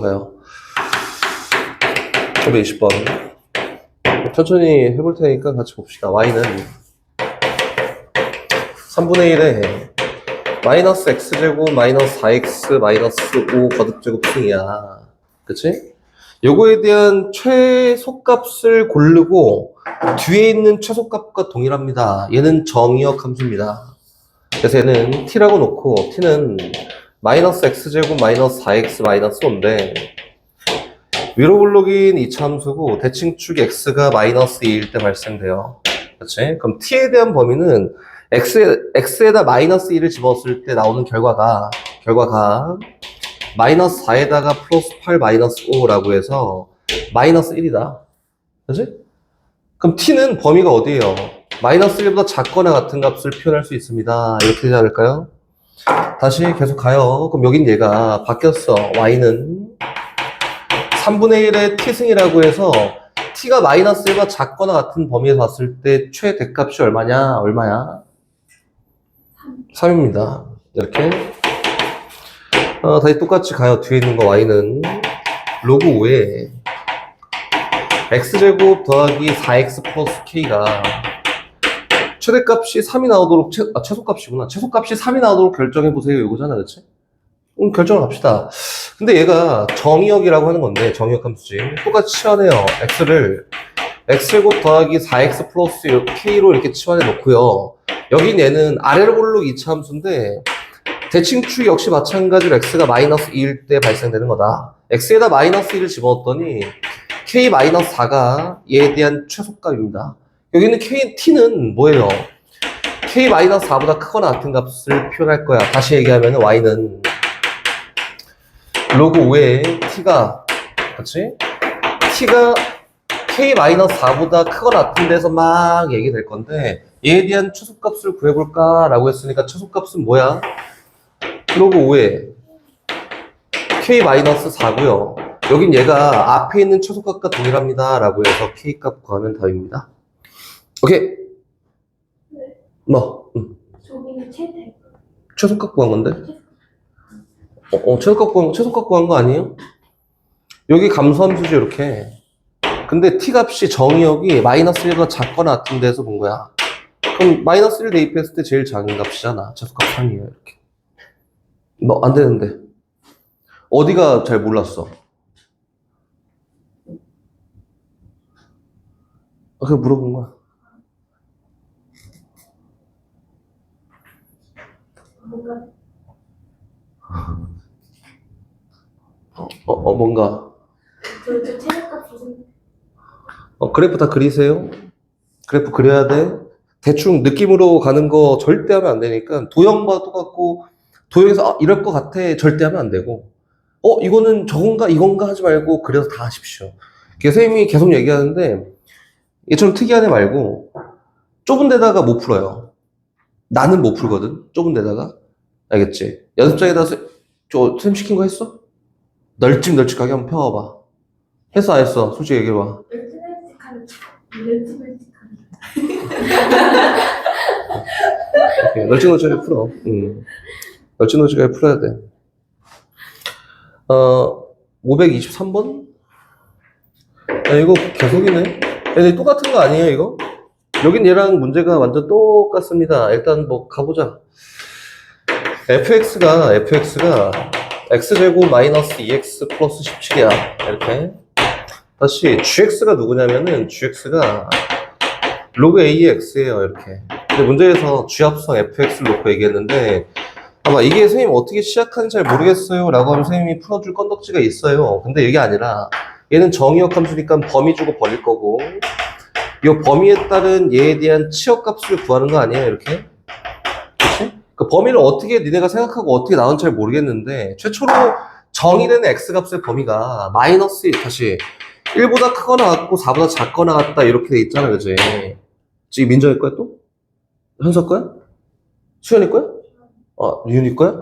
가요. 520번. 천천히 해볼 테니까 같이 봅시다. y는 3분의 1에 마이너스 x제곱 마이너스 4x 마이너스 5 거듭제곱 승이야. 그치? 요거에 대한 최소값을 고르고 뒤에 있는 최소값과 동일합니다. 얘는 정의역 함수입니다. 그래서 얘는 t라고 놓고 t는 마이너스 x제곱 마이너스 4x 마이너스 5인데 위로 블록인 이차 함수고 대칭축 x가 마이너스 2일 때 발생돼요. 그렇지? 그럼 t에 대한 범위는 x에다 마이너스 2를 집어넣었을 때 나오는 결과가 마이너스 4에다가 플러스 8 마이너스 5라고 해서 마이너스 1이다. 그렇지? 그럼 t는 범위가 어디예요? 마이너스 1보다 작거나 같은 값을 표현할 수 있습니다. 이렇게 되지 않을까요? 다시 계속 가요. 그럼 여긴 얘가 바뀌었어. y는 3분의 1의 t승이라고 해서 t가 마이너스 1보다 작거나 같은 범위에서 봤을 때 최대값이 얼마냐? 3입니다. 이렇게 다시 똑같이 가요. 뒤에 있는 거 y는 로그 5에 x제곱 더하기 4x 플러스 k가 최대값이 3이 나오도록 최소값이구나. 최소값이 3이 나오도록 결정해보세요. 이거잖아. 그치? 결정을 합시다. 근데 얘가 정의역이라고 하는 건데 정의역 함수지. 똑같이 치환해요. x를 x제곱 더하기 4x 플러스 k로 이렇게 치환해 놓고요. 여긴 얘는 아래로 볼록 2차 함수인데 대칭축 역시 마찬가지로 x가 마이너스 2일 때 발생되는 거다. x에다 마이너스 2를 집어넣었더니 k 마이너스 4가 얘에 대한 최소값입니다. 여기는 t는 뭐예요? k 마이너스 4보다 크거나 같은 값을 표현할 거야. 다시 얘기하면 y는 로그 5에 t가 그렇지? t가 k 마이너스 4보다 크거나 같은 데서 막 얘기될 건데 얘에 대한 최소값을 구해볼까? 라고 했으니까 최소값은 뭐야? 로그 5에 k 마이너스 4고요. 여긴 얘가 앞에 있는 최소값과 동일합니다. 라고 해서 k값 구하면 답입니다. 오케이? 네. 뭐? 저기는 최대. 최소값 구한 건데? 최소값 구한 거 아니에요? 여기 감소함수지, 이렇게. 근데 t값이 정의역이 마이너스 1보다 작거나 같은 데서 본 거야. 그럼 마이너스 1 대입했을 때 제일 작은 값이잖아. 최소값 3이에요, 이렇게. 뭐, 안 되는데. 어디가 잘 몰랐어? 그래 물어본 거야. 뭔가 뭔가. 저 최대값 무슨 그래프 다 그리세요? 그래프 그려야 돼? 대충 느낌으로 가는 거 절대 하면 안 되니까 도형과 똑같고 도형에서 이럴 것 같아 절대 하면 안 되고 이거는 저건가 이건가 하지 말고 그려서 다 하십시오. 선생님이 계속 얘기하는데 얘처럼 특이한 애 말고 좁은 데다가 못 풀어요. 나는 못 풀거든. 좁은 데다가. 알겠지? 연습장에다 선생님 시킨 거 했어? 널찍널찍하게 한번 펴봐봐. 했어 안 했어? 솔직히 얘기해봐. 널찍널찍한 오케이, 널찍널찍하게 풀어. 널찍널찍하게 풀어야 돼. 523번? 이거 계속이네. 얘네 똑같은 거 아니에요, 이거? 여긴 얘랑 문제가 완전 똑같습니다. 일단 뭐 가보자. fx가 x제곱 마이너스 2x 플러스 17이야. 이렇게. 다시 gx가 누구냐면은 gx가 로그 a의 x예요. 이렇게. 근데 문제에서 g합성 fx를 놓고 얘기했는데 아마 이게 선생님 어떻게 시작하는지 잘 모르겠어요 라고 하면 선생님이 풀어줄 건덕지가 있어요. 근데 이게 아니라 얘는 정의역 함수니까 범위 주고 버릴 거고 이 범위에 따른 얘에 대한 치역값을 구하는 거 아니에요? 이렇게. 그치? 그 범위를 어떻게 니네가 생각하고 어떻게 나오는지 잘 모르겠는데 최초로 정의되는 x값의 범위가 마이너스 다시 1보다 크거나 같고 4보다 작거나 같다 이렇게 돼 있잖아. 그치? 지금 민정이 거야 또? 현석 거야? 수현이 거야? 윤이 거야?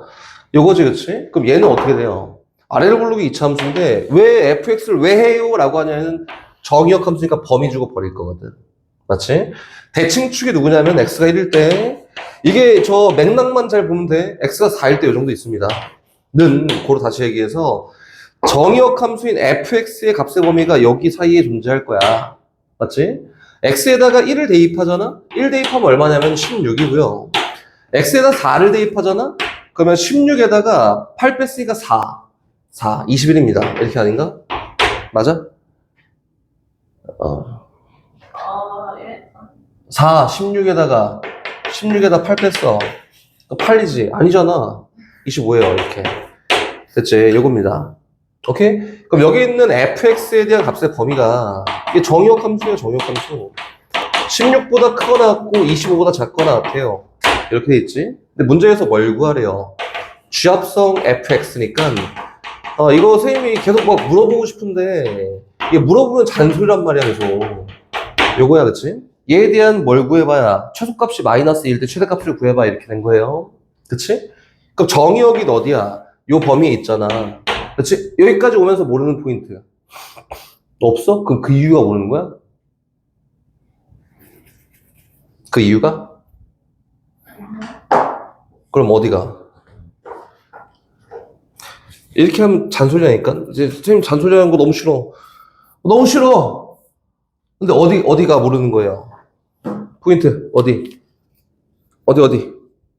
요거지, 그치? 그럼 얘는 어떻게 돼요? 아래로 블록이 2차 함수인데, 왜 fx를 왜 해요? 라고 하냐면, 정의역 함수니까 범위 주고 버릴 거거든. 맞지? 대칭축이 누구냐면, x가 1일 때, 이게 저 맥락만 잘 보면 돼. x가 4일 때 요 정도 있습니다. 고로 다시 얘기해서, 정의역 함수인 fx의 값의 범위가 여기 사이에 존재할 거야. 맞지? x에다가 1을 대입하잖아? 1 대입하면 얼마냐면 16이고요. x에다 4를 대입하잖아? 그러면 16에다가 8 뺐으니까 4, 21입니다. 이렇게 아닌가? 맞아? 4, 16에다 8 뺐어. 8이지? 아니잖아. 25예요, 이렇게. 됐지? 요겁니다. 오케이? 그럼 여기 있는 fx에 대한 값의 범위가 이게 정의역 함수예요, 정의역 함수. 16보다 크거나 같고 25보다 작거나 같아요. 이렇게 돼 있지? 근데 문제에서 뭘 구하래요? 쥐합성 fx니까 이거 선생님이 계속 막 물어보고 싶은데 이게 물어보면 잔소리란 말이야, 계속. 요거야, 그치? 얘에 대한 뭘 구해봐야 최소값이 마이너스 1 때 최대값을 구해봐 이렇게 된 거예요. 그치? 그럼 정의역이 어디야? 요 범위에 있잖아. 그치? 여기까지 오면서 모르는 포인트 없어? 그럼 그 이유가 모르는 거야? 그 이유가? 그럼 어디가? 이렇게 하면 잔소리하니까. 이제 선생님 잔소리하는 거 너무 싫어. 너무 싫어! 근데 어디가 모르는 거예요? 포인트, 어디? 어디?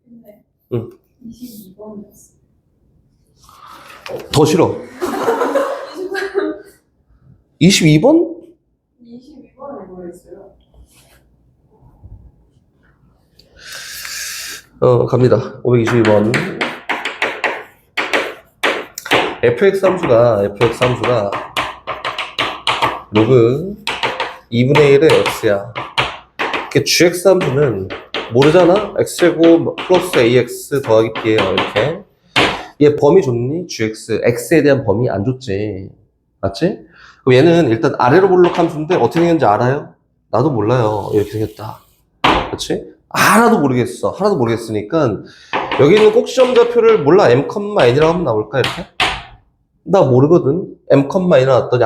근데 응. 22번이었어. 더 싫어. 22번? 22번에 뭐였어요? 갑니다. 522번. fx 함수가 로그 2분의 1의 x야. 이렇게 gx 함수는 모르잖아? x제곱 플러스 ax 더하기 b예요. 이렇게. 얘 범위 좋니? gx. x에 대한 범위 안 좋지. 맞지? 그럼 얘는 일단 아래로 볼록 함수인데 어떻게 생겼는지 알아요? 나도 몰라요. 이렇게 생겼다. 그렇지? 하나도 모르겠으니까 여기 있는 꼭지점좌표를 몰라. m,n이라고 하면 나올까 이렇게? 나 모르거든. m,n 나왔더니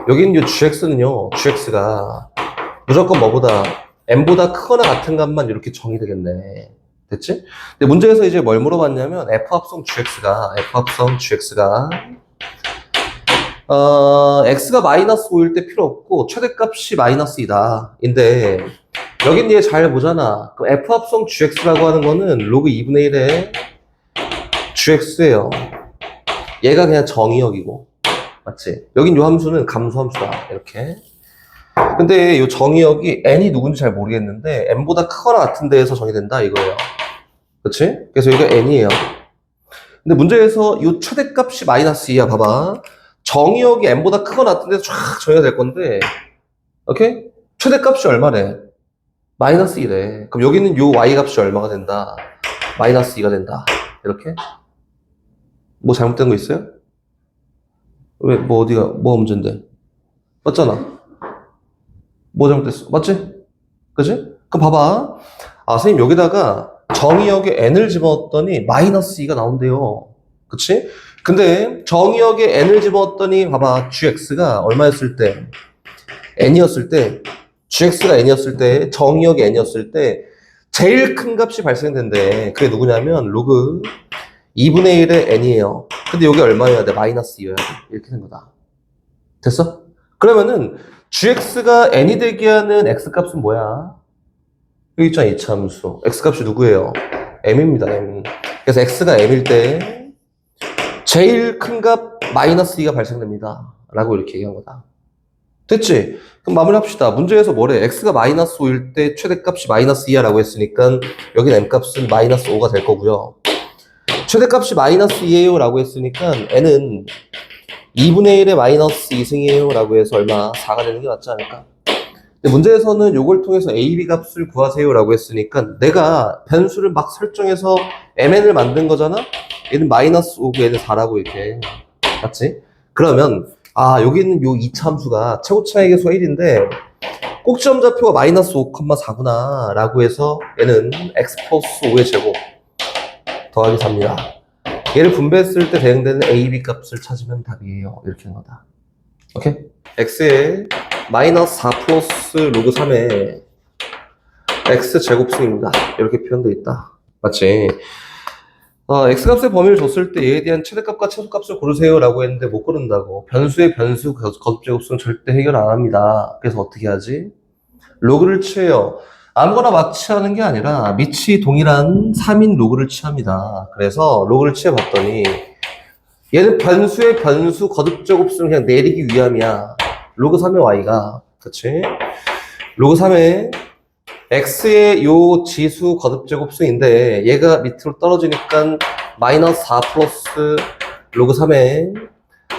여기 있는 이 gx가 무조건 뭐보다 m보다 크거나 같은 값만 이렇게 정의되겠네. 됐지? 근데 문제에서 이제 뭘 물어봤냐면 f합성 gx가 x가 마이너스 5일 때 필요 없고 최대값이 마이너스 2다. 인데 여긴 얘 잘 보잖아. 그럼 f합성 gx라고 하는 거는 로그 2분의 1의 gx예요. 얘가 그냥 정의역이고, 맞지? 여긴 요 함수는 감수함수다. 이렇게. 근데 요 정의역이 n이 누군지 잘 모르겠는데 n보다 크거나 같은 데에서 정의된다 이거예요. 그렇지? 그래서 여기가 n이에요. 근데 문제에서 요 최대값이 마이너스 2야. 봐봐. 정의역이 n보다 크거나 같은 데서 쫙 정의가 될 건데, 오케이? 최대값이 얼마래? 마이너스 2래. 그럼 여기는 요 y 값이 얼마가 된다? 마이너스 2가 된다. 이렇게? 뭐 잘못된 거 있어요? 왜, 뭐가 문제인데? 맞잖아. 뭐 잘못됐어? 맞지? 그지? 그럼 봐봐. 선생님 여기다가 정의역에 n을 집어넣었더니 마이너스 2가 나온대요. 그치? 근데 정의역에 n을 집어넣었더니 봐봐. gx가 얼마였을 때? n이었을 때, gx가 n이었을 때, 정의역이 n이었을 때 제일 큰 값이 발생된대. 그게 누구냐면 로그 2분의 1의 n이에요. 근데 여기 얼마여야 돼? 마이너스 2여야 돼. 이렇게 된 거다. 됐어? 그러면은 gx가 n이 되게 하는 x값은 뭐야? 여기 있잖아, 이차함수. x값이 누구예요? m입니다, m. 그래서 x가 m일 때 제일 큰 값 마이너스 2가 발생됩니다. 라고 이렇게 얘기한 거다. 됐지? 그럼 마무리합시다. 문제에서 뭐래? x가 마이너스 5일 때 최대값이 마이너스 2야 라고 했으니까 여긴 m값은 마이너스 5가 될 거고요. 최대값이 마이너스 2예요 라고 했으니까 n은 2분의 1의 마이너스 2승이에요 라고 해서 얼마? 4가 되는 게 맞지 않을까? 근데 문제에서는 요걸 통해서 a, b 값을 구하세요 라고 했으니까 내가 변수를 막 설정해서 mn을 만든 거잖아? 얘는 마이너스 5고 얘는 4라고 이렇게. 맞지? 그러면 여기 있는 요 2차 함수가 최고차액의 수 1인데 꼭지점좌표가 마이너스 5,4구나 라고 해서 얘는 x 플러스 5의 제곱 더하기 4입니다. 얘를 분배했을 때 대응되는 a, b 값을 찾으면 답이에요. 이렇게 하는 거다. 오케이? x의 마이너스 4 플러스 로그 3의 x 제곱승입니다. 이렇게 표현되어 있다. 맞지? x값의 범위를 줬을 때 얘에 대한 최대값과 최소값을 고르세요 라고 했는데 못 고른다고. 변수의 변수 거듭제곱수는 절대 해결 안 합니다. 그래서 어떻게 하지? 로그를 취해요. 아무거나 막 취하는 게 아니라 밑이 동일한 3인 로그를 취합니다. 그래서 로그를 취해봤더니 얘는 변수의 변수 거듭제곱수는 그냥 내리기 위함이야. 로그 3의 y가, 그치? 로그 3의 x의 요 지수 거듭제곱수인데 얘가 밑으로 떨어지니까 마이너스 4 플러스 로그 3의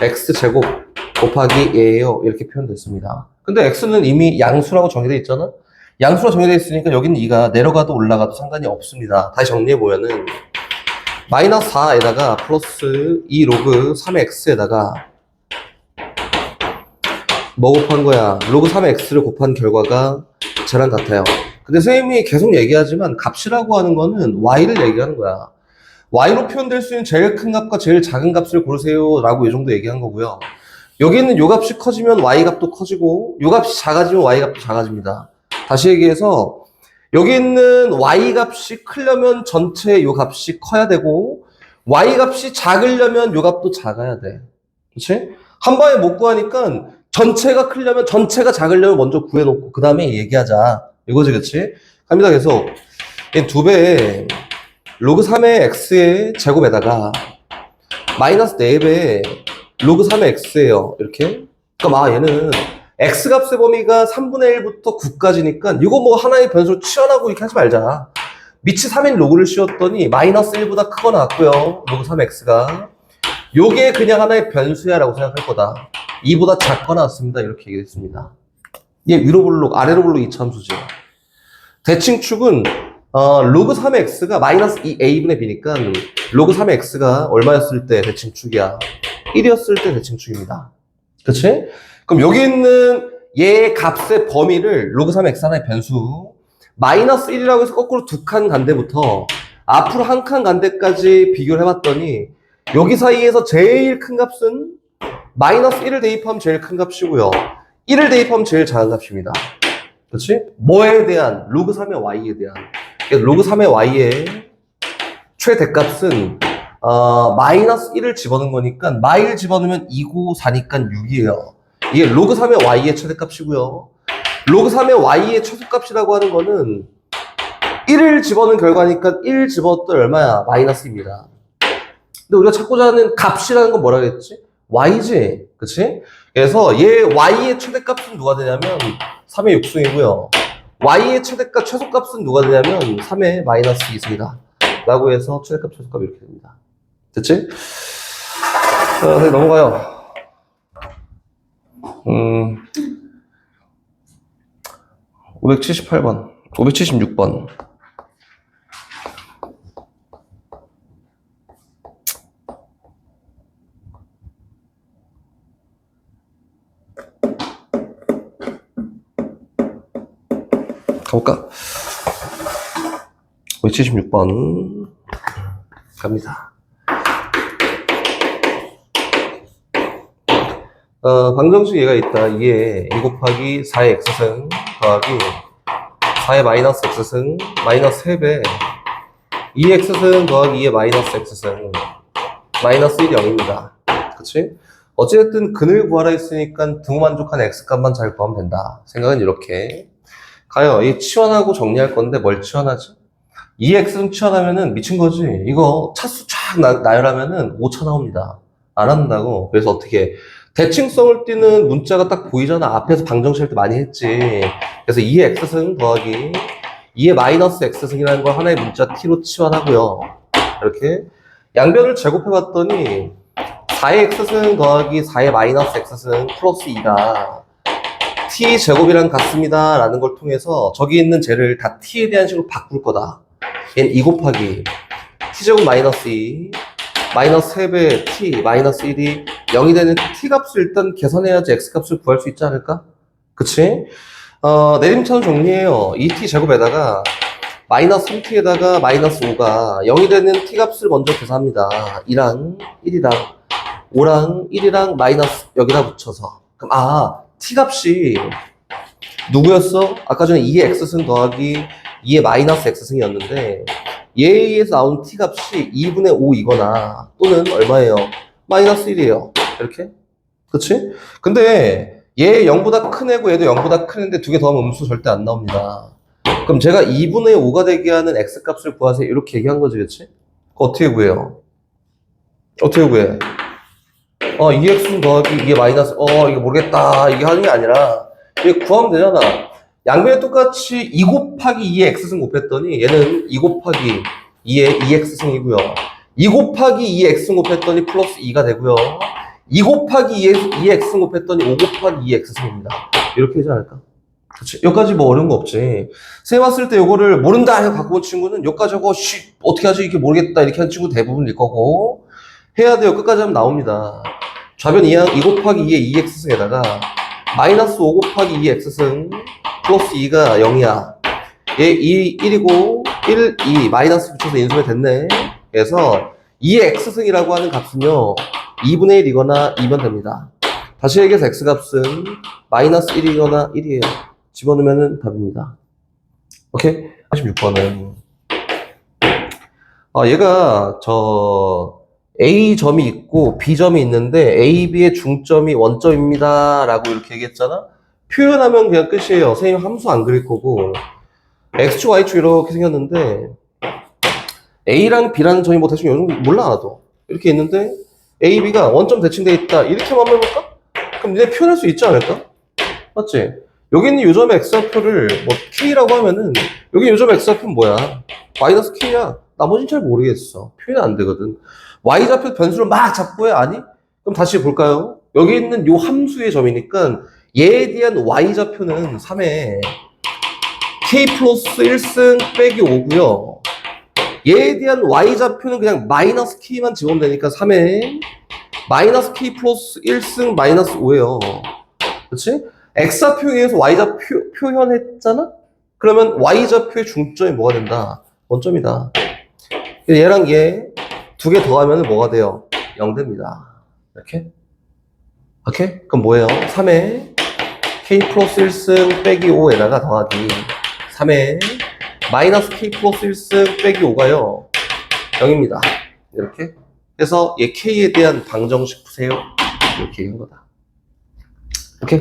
x제곱 곱하기 얘예요. 이렇게 표현됐습니다. 근데 x는 이미 양수라고 정의되어 있잖아? 양수로 정의되어 있으니까 여기는 2가 내려가도 올라가도 상관이 없습니다. 다시 정리해보면은 마이너스 4에다가 플러스 2 로그 3의 x에다가 뭐 곱한 거야? 로그 3의 x를 곱한 결과가 쟤랑 같아요. 근데 선생님이 계속 얘기하지만 값이라고 하는 거는 y를 얘기하는 거야. y로 표현될 수 있는 제일 큰 값과 제일 작은 값을 고르세요 라고 이 정도 얘기한 거고요. 여기 있는 요 값이 커지면 y 값도 커지고 요 값이 작아지면 y 값도 작아집니다. 다시 얘기해서 여기 있는 y 값이 크려면 전체 요 값이 커야 되고 y 값이 작으려면 요 값도 작아야 돼. 그치? 한 방에 못 구하니까 전체가 크려면 전체가 작으려면 먼저 구해놓고 그 다음에 얘기하자. 이거지, 그치? 갑니다, 계속. 얘 2배에 로그 3의 x의 제곱에다가 마이너스 4배에 로그 3의 x예요. 이렇게. 그러니까 얘는 x값의 범위가 3분의 1부터 9까지니까 이거 뭐 하나의 변수로 치환하고 이렇게 하지 말자. 밑이 3인 로그를 씌웠더니 마이너스 1보다 크거나 같고요. 로그 3x가. 요게 그냥 하나의 변수야 라고 생각할 거다. 2보다 작거나 같습니다. 이렇게 얘기했습니다. 얘 위로 블록, 아래로 블록 이차함수죠. 대칭축은 로그 3의 x가 마이너스 2a분의 b니까 로그 3의 x가 얼마였을 때 대칭축이야? 1이었을 때 대칭축입니다. 그치? 그럼 여기 있는 얘 값의 범위를 로그 3의 x 하나의 변수 마이너스 1이라고 해서 거꾸로 2칸 간 데부터 앞으로 1칸 간 데까지 비교를 해봤더니 여기 사이에서 제일 큰 값은 마이너스 1을 대입하면 제일 큰 값이고요. 1을 대입하면 제일 작은 값입니다. 그렇지? 뭐에 대한? 로그 3의 y에 대한. 그래서 로그 3의 y의 최대값은 마이너스 1을 집어넣은 거니까 마이를 집어넣으면 2고 4니까 6이에요. 이게 로그 3의 y의 최대값이고요. 로그 3의 y의 최소값이라고 하는 거는 1을 집어넣은 결과니까 1 집어넣었더니 얼마야? 마이너스입니다. 근데 우리가 찾고자 하는 값이라는 건 뭐라 그랬지? y지. 그치? 그래서 얘 y의 최대값은 누가 되냐면 3의 6승이고요. y의 최대값, 최소값은 누가 되냐면 3의 마이너스 2승이다. 라고 해서 최대값, 최소값 이렇게 됩니다. 됐지? 자, 네, 넘어가요. 578번, 576번. 가볼까? 576번 갑니다. 방정식 얘가 있다. 2에 2 곱하기 4의 x승 더하기 4의 마이너스 x승 마이너스 3배 2x승 더하기 2의 마이너스 x승 마이너스 1이 0입니다. 그치? 어찌됐든 근을 구하라 했으니까 등호만족한 x값만 잘 구하면 된다. 생각은 이렇게 가요. 이 치환하고 정리할 건데 뭘 치환하지? 2x승 치환하면은 미친 거지. 이거 차수 쫙 나열하면은 5차 나옵니다. 안 한다고. 그래서 어떻게 대칭성을 띠는 문자가 딱 보이잖아. 앞에서 방정식 할 때 많이 했지. 그래서 2의 x승 더하기 2의 마이너스 x승이라는 걸 하나의 문자 t로 치환하고요. 이렇게 양변을 제곱해봤더니 4의 x승 더하기 4의 마이너스 x승 플러스 2가 t제곱이랑 같습니다 라는 걸 통해서 저기 있는 쟤를 다 t에 대한 식으로 바꿀 거다. 얘는 2 곱하기 t제곱 마이너스 2 마이너스 3배 t 마이너스 1이 0이 되는 t값을 일단 계산해야지 x값을 구할 수 있지 않을까? 그치? 내림차순 정리해요. 2t제곱에다가 마이너스 3t에다가 마이너스 5가 0이 되는 t값을 먼저 계산합니다. 2랑 1이랑 5랑 1이랑 마이너스 여기다 붙여서 그럼 t값이 누구였어? 아까 전에 2의 x승 더하기 2의 마이너스 x승이었는데 얘에서 나온 t 값이 2분의 5이거나 또는 얼마예요? 마이너스 1이에요. 이렇게. 그치? 근데 얘 0보다 큰 애고 얘도 0보다 큰 애인데 두 개 더하면 음수 절대 안 나옵니다. 그럼 제가 2분의 5가 되게 하는 x 값을 구하세요. 이렇게 얘기한 거지, 그치? 그거 어떻게 구해요? 어떻게 구해? 2x 더하기 이게 마이너스, 이거 모르겠다. 이게 하는 게 아니라, 이게 구하면 되잖아. 양변에 똑같이 2 곱하기 2의 x승 곱했더니, 얘는 2 곱하기 2의 2x승이고요. 2 곱하기 2의 x승 곱했더니 플러스 2가 되고요. 2 곱하기 2의 x승 곱했더니 5 곱하기 2의 x승입니다. 이렇게 되지 않을까? 그치? 여기까지 뭐 어려운 거 없지. 쌤 왔을 때 요거를 모른다 해서 갖고 온 친구는 여기까지 하고, 어떻게 하지? 이게 모르겠다. 이렇게 한 친구 대부분일 거고, 해야 돼요. 끝까지 하면 나옵니다. 좌변 2 곱하기 2의 2x승에다가 마이너스 5 곱하기 2의 x승 플러스 2가 0이야. 얘 1이고 1, 2 마이너스 붙여서 인수가 됐네. 그래서 2의 x승이라고 하는 값은요 2분의 1이거나 2면 됩니다. 다시 얘기해서 x값은 마이너스 1이거나 1이에요. 집어넣으면 답입니다. 오케이? 46번은 얘가 A점이 있고 B점이 있는데 A, B의 중점이 원점입니다 라고 이렇게 얘기했잖아. 표현하면 그냥 끝이에요. 선생님 함수 안 그릴 거고 X축, Y축 이렇게 생겼는데 A랑 B라는 점이 뭐 대충 요즘 몰라 나도 이렇게 있는데 A, B가 원점 대칭돼 있다 이렇게만 해볼까? 그럼 니네 표현할 수 있지 않을까? 맞지? 여기 있는 요점의 X좌표를 뭐 K라고 하면은 여기 요점의 X좌표는 뭐야? 마이너스 K야. 나머지는 잘 모르겠어. 표현 안 되거든. Y좌표 변수를 막 잡고 해? 아니? 그럼 다시 볼까요? 여기 있는 요 함수의 점이니까 얘에 대한 Y좌표는 3에 K 플러스 1승 빼기 5고요. 얘에 대한 Y좌표는 그냥 마이너스 K만 집으면 되니까 3에 마이너스 K 플러스 1승 마이너스 5예요. 그렇지? X좌표에 의해서 Y좌표 표현했잖아? 그러면 Y좌표의 중점이 뭐가 된다? 원점이다. 얘랑 얘 두 개 더하면 뭐가 돼요? 0 됩니다. 이렇게? 오케이? 그럼 뭐예요? 3에 K 플러스 1승 빼기 5에다가 더하기 3에 마이너스 K 플러스 1승 빼기 5가요 0입니다. 이렇게 해서 얘 K에 대한 방정식 푸세요. 이렇게 얘기한 거다. 오케이?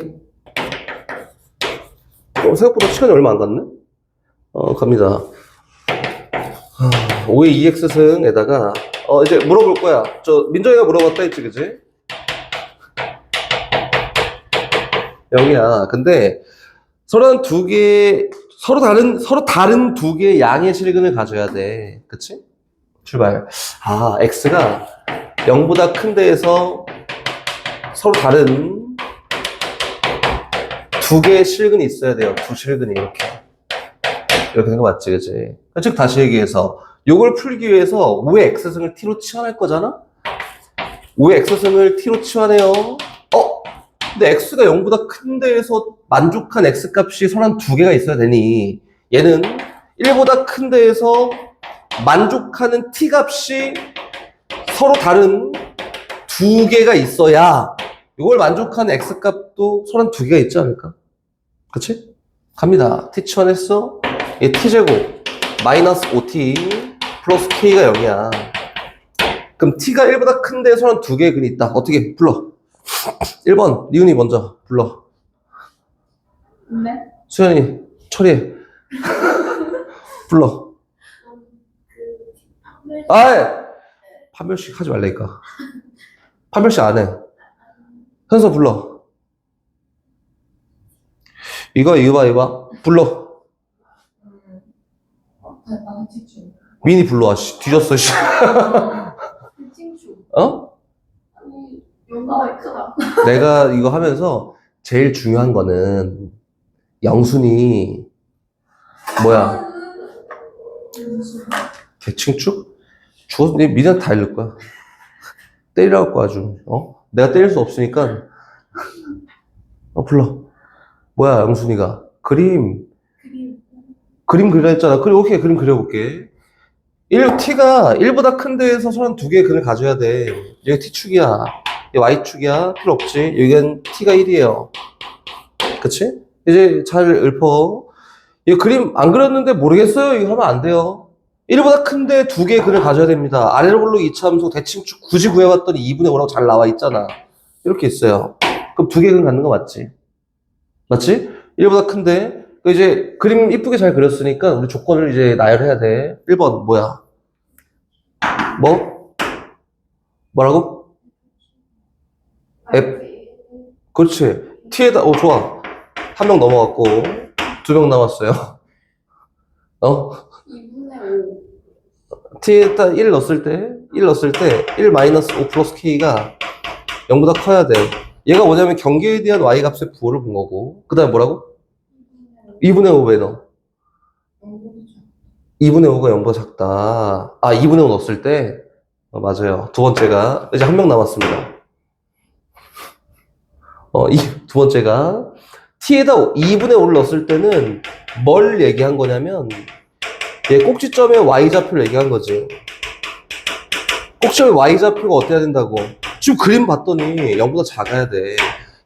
생각보다 시간이 얼마 안 갔네? 갑니다. 5의 2x승에다가 이제 물어볼 거야. 민정이가 물어봤다 했지, 그지? 0이야. 근데 서로 다른 두 개의 양의 실근을 가져야 돼. 그치? 출발. x가 0보다 큰 데에서 서로 다른 두 개의 실근이 있어야 돼요. 두 실근이 이렇게 생각 맞지, 그치? 즉, 다시 얘기해서 요걸 풀기 위해서 5의 x승을 t로 치환할 거잖아? 5의 x승을 t로 치환해요. 근데 x가 0보다 큰 데에서 만족한 x값이 서로 한 두 개가 있어야 되니 얘는 1보다 큰 데에서 만족하는 t값이 서로 다른 두 개가 있어야 이걸 만족하는 x값도 서로 한 두 개가 있지 않을까? 그치? 갑니다. t 치환했어? 얘 t제곱 마이너스 5t 플러스 k가 0이야. 그럼 t가 1보다 큰 데에서 한 두 개의 근이 있다. 어떻게 불러? 1번 리은이 먼저 불러. 네? 수현이 처리해. 불러. 판별식 하지 말라니까. 판별식 안 해. 현서 불러. 이거 봐. 불러. 미니 불러. 뒤졌어. 찡추. 아니 용어가 크다. 내가 이거 하면서 제일 중요한 거는 영순이 뭐야? 개칭축? 죽어서 네 미련 다 잃을 거야. 때리라고 할 거야 아주. 내가 때릴 수 없으니까. 불러. 뭐야 영순이가? 그림 그리라 했잖아. 그래, 오케이. 그림 그려볼게. t가 1보다 큰 데에서 서로 두 개의 근을 가져야 돼. 여기 t축이야. 여기 y축이야. 필요 없지. 여기는 t가 1이에요. 그치? 이제 잘 읊어. 이 그림 안 그렸는데 모르겠어요. 이거 하면 안 돼요. 1보다 큰데 두 개의 근을 가져야 됩니다. 아래로 볼록 이차함수 대칭축 굳이 구해봤더니 2분의 5라고 잘 나와 있잖아. 이렇게 있어요. 그럼 두 개의 근 갖는 거 맞지? 맞지? 1보다 큰데 이제 그림 이쁘게 잘 그렸으니까 우리 조건을 이제 나열해야 돼. 1번 뭐야? 뭐? 뭐라고? F. 그렇지. T에다 좋아. 한 명 넘어갔고 두 명 남았어요. 2분의 5. T에다 1 넣었을 때 1 마이너스 5 플러스 K가 0보다 커야 돼. 얘가 뭐냐면 경계에 대한 Y 값의 부호를 본 거고 그 다음에 뭐라고? 2분의 5 왜 넣어? 2분의 5가 0보다 작다. 2분의 5 넣었을 때? 맞아요. 두 번째가, 이제 한 명 남았습니다. 두 번째가, T에다 2분의 5를 넣었을 때는 뭘 얘기한 거냐면, 얘 꼭지점의 Y좌표를 얘기한 거지. 꼭지점의 Y좌표가 어때야 된다고? 지금 그림 봤더니 0보다 작아야 돼.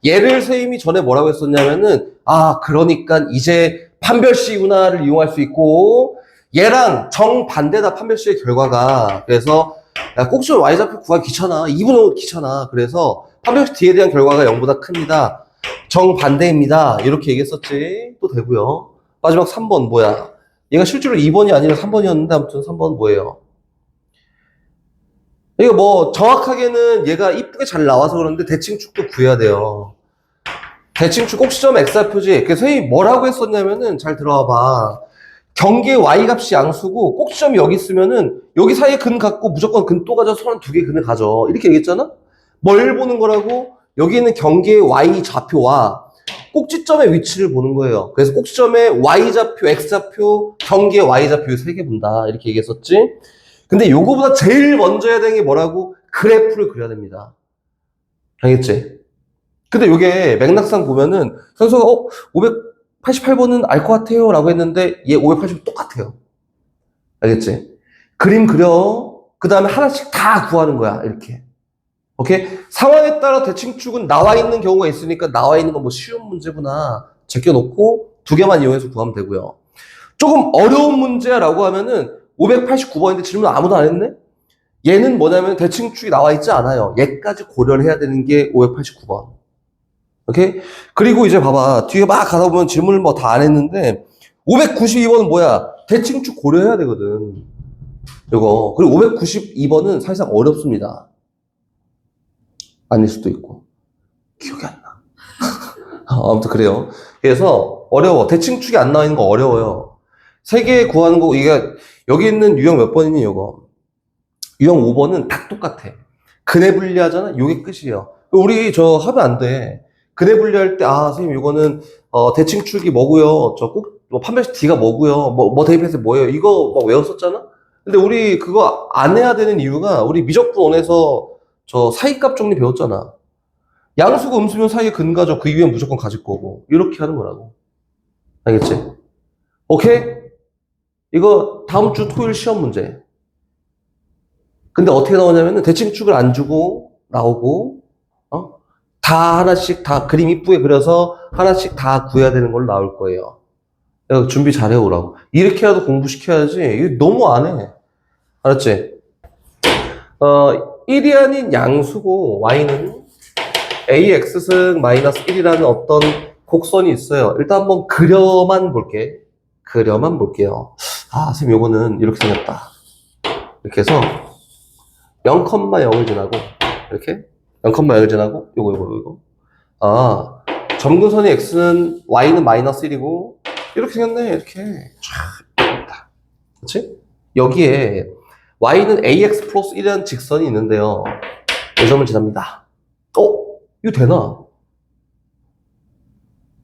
얘를 선생님이 전에 뭐라고 했었냐면은, 그러니까 이제 판별식 운하를 이용할 수 있고, 얘랑 정반대다 판별식의 결과가. 그래서, 꼭지점 Y좌표 구하기 귀찮아. 2분의 5 귀찮아. 그래서, 판별식 D에 대한 결과가 0보다 큽니다. 정반대입니다. 이렇게 얘기했었지. 또 되고요. 마지막 3번 뭐야? 얘가 실제로 2번이 아니라 3번이었는데, 아무튼 3번 뭐예요? 이거 뭐 정확하게는 얘가 이쁘게 잘 나와서 그러는데 대칭축도 구해야 돼요. 대칭축 꼭지점 X좌표지. 그래서 선생님이 뭐라고 했었냐면은 잘 들어와봐. 경계 Y값이 양수고 꼭지점이 여기 있으면은 여기 사이에 근 갖고 무조건 근 또 가져 서로 두 개의 근을 가져. 이렇게 얘기했잖아? 뭘 보는 거라고? 여기 있는 경계의 Y좌표와 꼭지점의 위치를 보는 거예요. 그래서 꼭지점의 Y좌표, X좌표, 경계의 Y좌표 세 개 본다. 이렇게 얘기했었지? 근데 요거보다 제일 먼저 해야 되는 게 뭐라고? 그래프를 그려야 됩니다. 알겠지? 근데 요게 맥락상 보면은 선수가 588번은 알 것 같아요 라고 했는데 얘 580번 똑같아요. 알겠지? 그림 그려. 그 다음에 하나씩 다 구하는 거야. 이렇게. 오케이? 상황에 따라 대칭축은 나와 있는 경우가 있으니까 나와 있는 건 뭐 쉬운 문제구나. 제껴놓고 두 개만 이용해서 구하면 되고요. 조금 어려운 문제야 라고 하면은 589번인데 질문 아무도 안 했네? 얘는 뭐냐면 대칭축이 나와 있지 않아요. 얘까지 고려를 해야 되는 게 589번. 오케이? 그리고 이제 봐봐. 뒤에 막 가다 보면 질문을 뭐 다 안 했는데 592번은 뭐야? 대칭축 고려해야 되거든. 이거. 그리고 592번은 사실상 어렵습니다. 아닐 수도 있고. 기억이 안 나. 아무튼 그래요. 그래서 어려워. 대칭축이 안 나와 있는 거 어려워요. 세 개 구하는 거, 이게 여기 있는 유형 몇 번이니, 이거? 유형 5번은 딱 똑같아. 근해 분리하잖아? 요게 끝이에요. 우리 저 하면 안 돼. 근해 분리할 때, 선생님, 이거는, 대칭축이 뭐고요? 뭐, 판별식 D가 뭐고요? 뭐 대입해서 뭐예요? 이거 막 외웠었잖아? 근데 우리 그거 안 해야 되는 이유가, 우리 미적분원에서 저 사이값 정리 배웠잖아. 양수고 음수면 사이에 근 가져. 그 이후에 무조건 가질 거고. 이렇게 하는 거라고. 알겠지? 오케이? 이거 다음 주 토요일 시험 문제. 근데 어떻게 나오냐면은 대칭축을 안 주고 나오고, 다 하나씩 다 그림 이쁘게 그려서 하나씩 다 구해야 되는 걸로 나올 거예요. 준비 잘 해오라고. 이렇게라도 공부시켜야지. 이거 너무 안 해. 알았지? 1이 아닌 양수고 y는 ax승 마이너스 1이라는 어떤 곡선이 있어요. 일단 한번 그려만 볼게. 그려만 볼게요. 선생님 요거는 이렇게 생겼다. 이렇게 해서 0,0을 지나고 이렇게 0,0을 지나고 요거 점근선이 x는 y는 마이너스 1이고 이렇게 생겼네. 이렇게 쫙 그렇지? 여기에 y는 ax 플러스 1이라는 직선이 있는데요. 이 점을 지납니다. 이거 되나?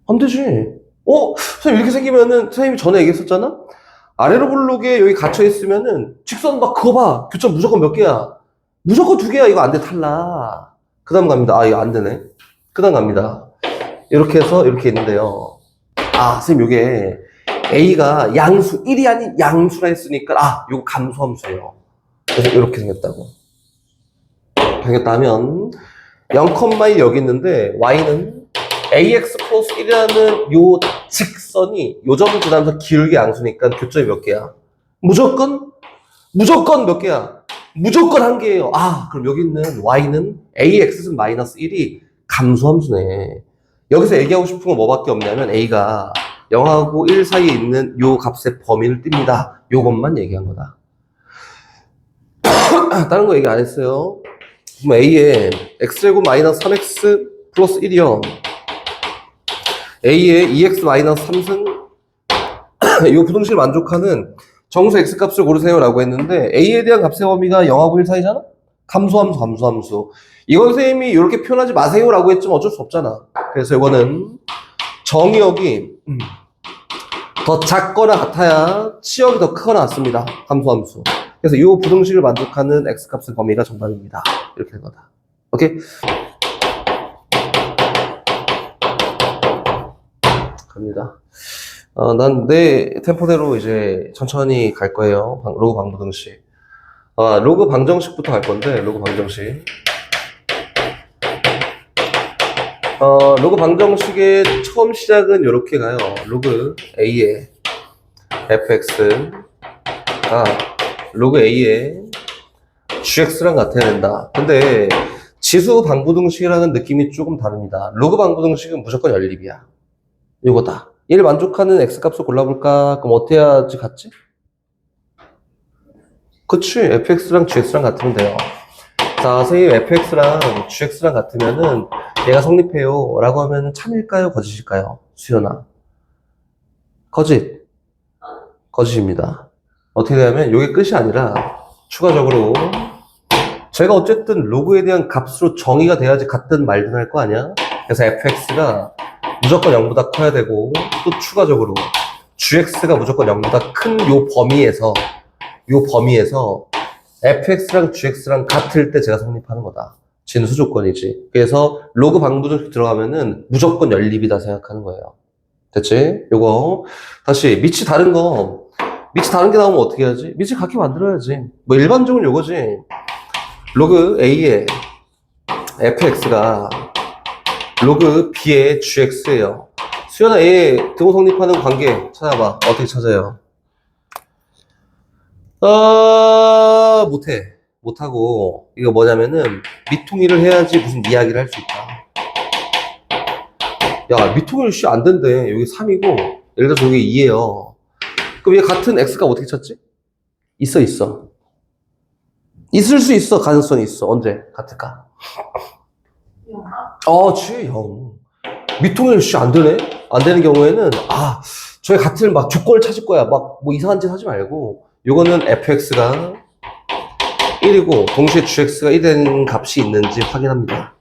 안 되지. 선생님 이렇게 생기면은 선생님이 전에 얘기했었잖아? 아래로 볼록에 여기 갇혀있으면은 직선 막 그거 봐. 교점 무조건 몇 개야? 무조건 2개야. 이거 안 돼. 탈락. 그 다음 갑니다. 이거 안 되네. 그 다음 갑니다. 이렇게 해서 이렇게 있는데요. 선생님 요게 A가 양수 1이 아닌 양수라 했으니까 요거 감소함수예요. 그래서 이렇게 생겼다고. 생겼다면 0,1 여기 있는데 y는 ax 플러스 1이라는 요 직선이 요 점을 지나면서 기울기 양수니까 교점이 몇 개야? 무조건 무조건 몇 개야? 무조건 한 개예요. 아, 그럼 여기 있는 y는 ax은 마이너스 1이 감소함수네. 여기서 얘기하고 싶은 건 뭐밖에 없냐면 a가 0하고 1 사이에 있는 요 값의 범위를 띱니다. 요것만 얘기한 거다. 다른 거 얘기 안 했어요. 그럼 a에 x제곱 마이너스 3x 플러스 1이요. a에 2x 마이너스 3승 이 부등식을 만족하는 정수 x값을 고르세요 라고 했는데 a에 대한 값의 범위가 0하고 1 사이잖아? 감소함수. 이건 선생님이 이렇게 표현하지 마세요 라고 했지만 어쩔 수 없잖아. 그래서 이거는 정의역이 더 작거나 같아야 치역이 더 크거나 같습니다. 감소함수. 그래서 이 부등식을 만족하는 x값의 범위가 정답입니다. 이렇게 된 거다. 오케이? 갑니다. 난 내 템포대로 이제 천천히 갈 거예요. 로그 방부등식. 로그 방정식부터 갈 건데, 로그 방정식. 로그 방정식의 처음 시작은 이렇게 가요. 로그 A의 fx가 로그 A의 gx랑 같아야 된다. 근데 지수 방부등식이랑은 느낌이 조금 다릅니다. 로그 방부등식은 무조건 연립이야. 이거다. 얘를 만족하는 x값을 골라볼까? 그럼 어떻게 해야지 같지? 그치. fx랑 gx랑 같으면 돼요. 자, 선생님 fx랑 gx랑 같으면은 얘가 성립해요 라고 하면 참일까요? 거짓일까요? 수연아. 거짓입니다. 어떻게 되냐면 이게 끝이 아니라 추가적으로 제가 어쨌든 로그에 대한 값으로 정의가 돼야지 같든 말든 할 거 아니야? 그래서 fx가 무조건 0보다 커야 되고 또 추가적으로 gx가 무조건 0보다 큰 요 범위에서 fx랑 gx랑 같을 때 제가 성립하는 거다. 진수 조건이지. 그래서 로그 방부등식 들어가면은 무조건 연립이다 생각하는 거예요. 됐지? 요거 다시 밑이 다른 게 나오면 어떻게 해야지? 밑을 같게 만들어야지. 뭐 일반적으로 요거지. 로그 a의 fx가 로그 b의 gx예요. 수연아, 얘 등호 성립하는 관계 찾아봐. 어떻게 찾아요? 못하고 이거 뭐냐면은 미통일을 해야지 무슨 이야기를 할 수 있다. 야, 미통일 안 된대. 여기 3이고 예를 들어서 여기 2예요. 그럼 얘 같은 x가 어떻게 찾지? 있어. 있을 수 있어. 가능성이 있어. 언제 같을까? 형. 미통일 안 되네? 안 되는 경우에는, 저희 같은 막 조건을 찾을 거야. 막 뭐 이상한 짓 하지 말고, 요거는 fx가 1이고, 동시에 gx가 1이 되는 값이 있는지 확인합니다.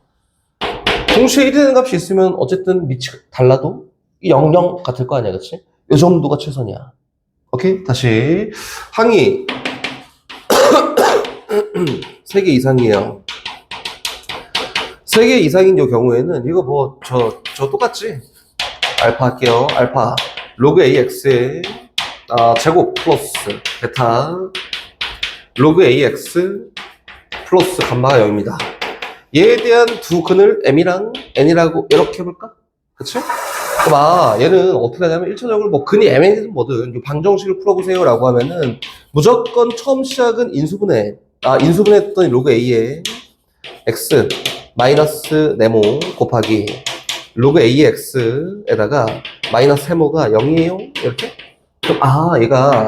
동시에 1이 되는 값이 있으면 어쨌든 밑이 달라도 0 같을 거 아니야, 그치? 요 정도가 최선이야. 오케이? 다시. 항이 3개 이상이에요. 3개 이상인 요 경우에는 이거 저 똑같지? 알파 할게요. 알파 로그 ax의 제곱 플러스 베타 로그 ax 플러스 감마가 0입니다. 얘에 대한 두 근을 m이랑 n이라고 이렇게 해볼까? 그치? 그럼 얘는 어떻게 하냐면 1차적으로 뭐 근이 mn이든 뭐든 이 방정식을 풀어보세요 라고 하면은 무조건 처음 시작은 인수분해했더니 로그 a의 x 마이너스 네모 곱하기 로그 ax에다가 마이너스 세모가 0이에요? 이렇게? 그럼 얘가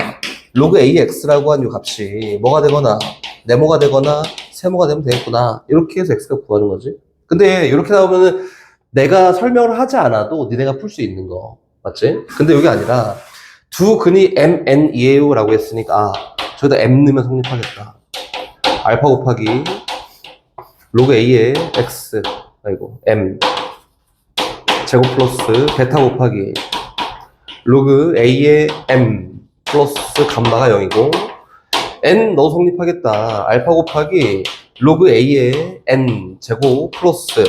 로그 ax라고 한 이 값이 뭐가 되거나 네모가 되거나 세모가 되면 되겠구나. 이렇게 해서 x가 구하는 거지. 근데 이렇게 나오면은 내가 설명을 하지 않아도 니네가 풀 수 있는 거 맞지? 근데 여기 아니라 두 근이 mn이에요 라고 했으니까 저기다 m 넣으면 성립하겠다. 알파 곱하기 로그 a의 x m 제곱 플러스 베타 곱하기 로그 a의 m 플러스 감마가 0이고 n 넣어 성립하겠다. 알파 곱하기 로그 a의 n 제곱 플러스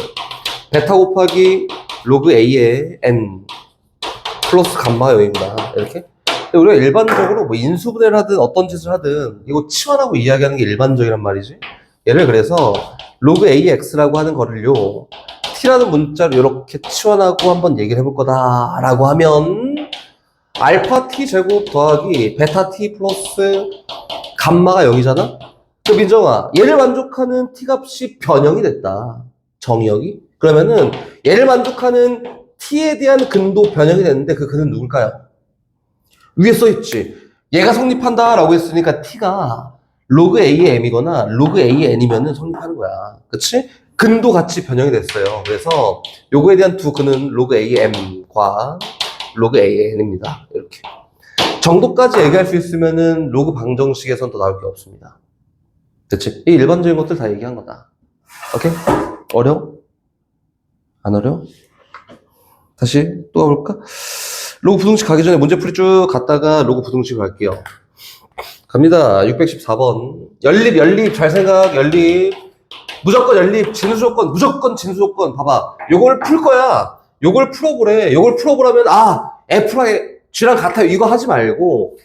베타 곱하기 로그 a의 n 플러스 감마가 0이구나. 이렇게. 근데 우리가 일반적으로 뭐 인수분해를 하든 어떤 짓을 하든 이거 치환하고 이야기하는 게 일반적이란 말이지. 얘를 그래서 로그 ax라고 하는 거를요 t라는 문자로 이렇게 치환하고 한번 얘기를 해볼 거다 라고 하면 알파 t 제곱 더하기 베타 t 플러스 감마가 0이잖아? 그 민정아, 얘를 만족하는 t값이 변형이 됐다. 정의역이. 그러면은 얘를 만족하는 t에 대한 근도 변형이 됐는데 그 근은 누굴까요? 위에 써있지. 얘가 성립한다 라고 했으니까 t가 로그 a의 m이거나 로그 a의 n이면은 성립하는 거야. 그치? 근도 같이 변형이 됐어요. 그래서 요거에 대한 두 근은 로그 a의 m과 로그 a의 n입니다. 이렇게. 정도까지 얘기할 수 있으면은 로그 방정식에선 더 나올 게 없습니다. 그치? 이 일반적인 것들 다 얘기한 거다. 오케이? 어려워? 안 어려워? 다시 또 가볼까? 로그 부등식 가기 전에 문제풀이 쭉 갔다가 로그 부등식 갈게요. 갑니다. 614번. 연립. 잘 생각, 연립. 무조건 연립, 진수조건, 무조건 진수조건. 봐봐. 요걸 풀 거야. 요걸 풀어보래. 요걸 풀어보라면, F랑 G랑 같아요. 이거 하지 말고,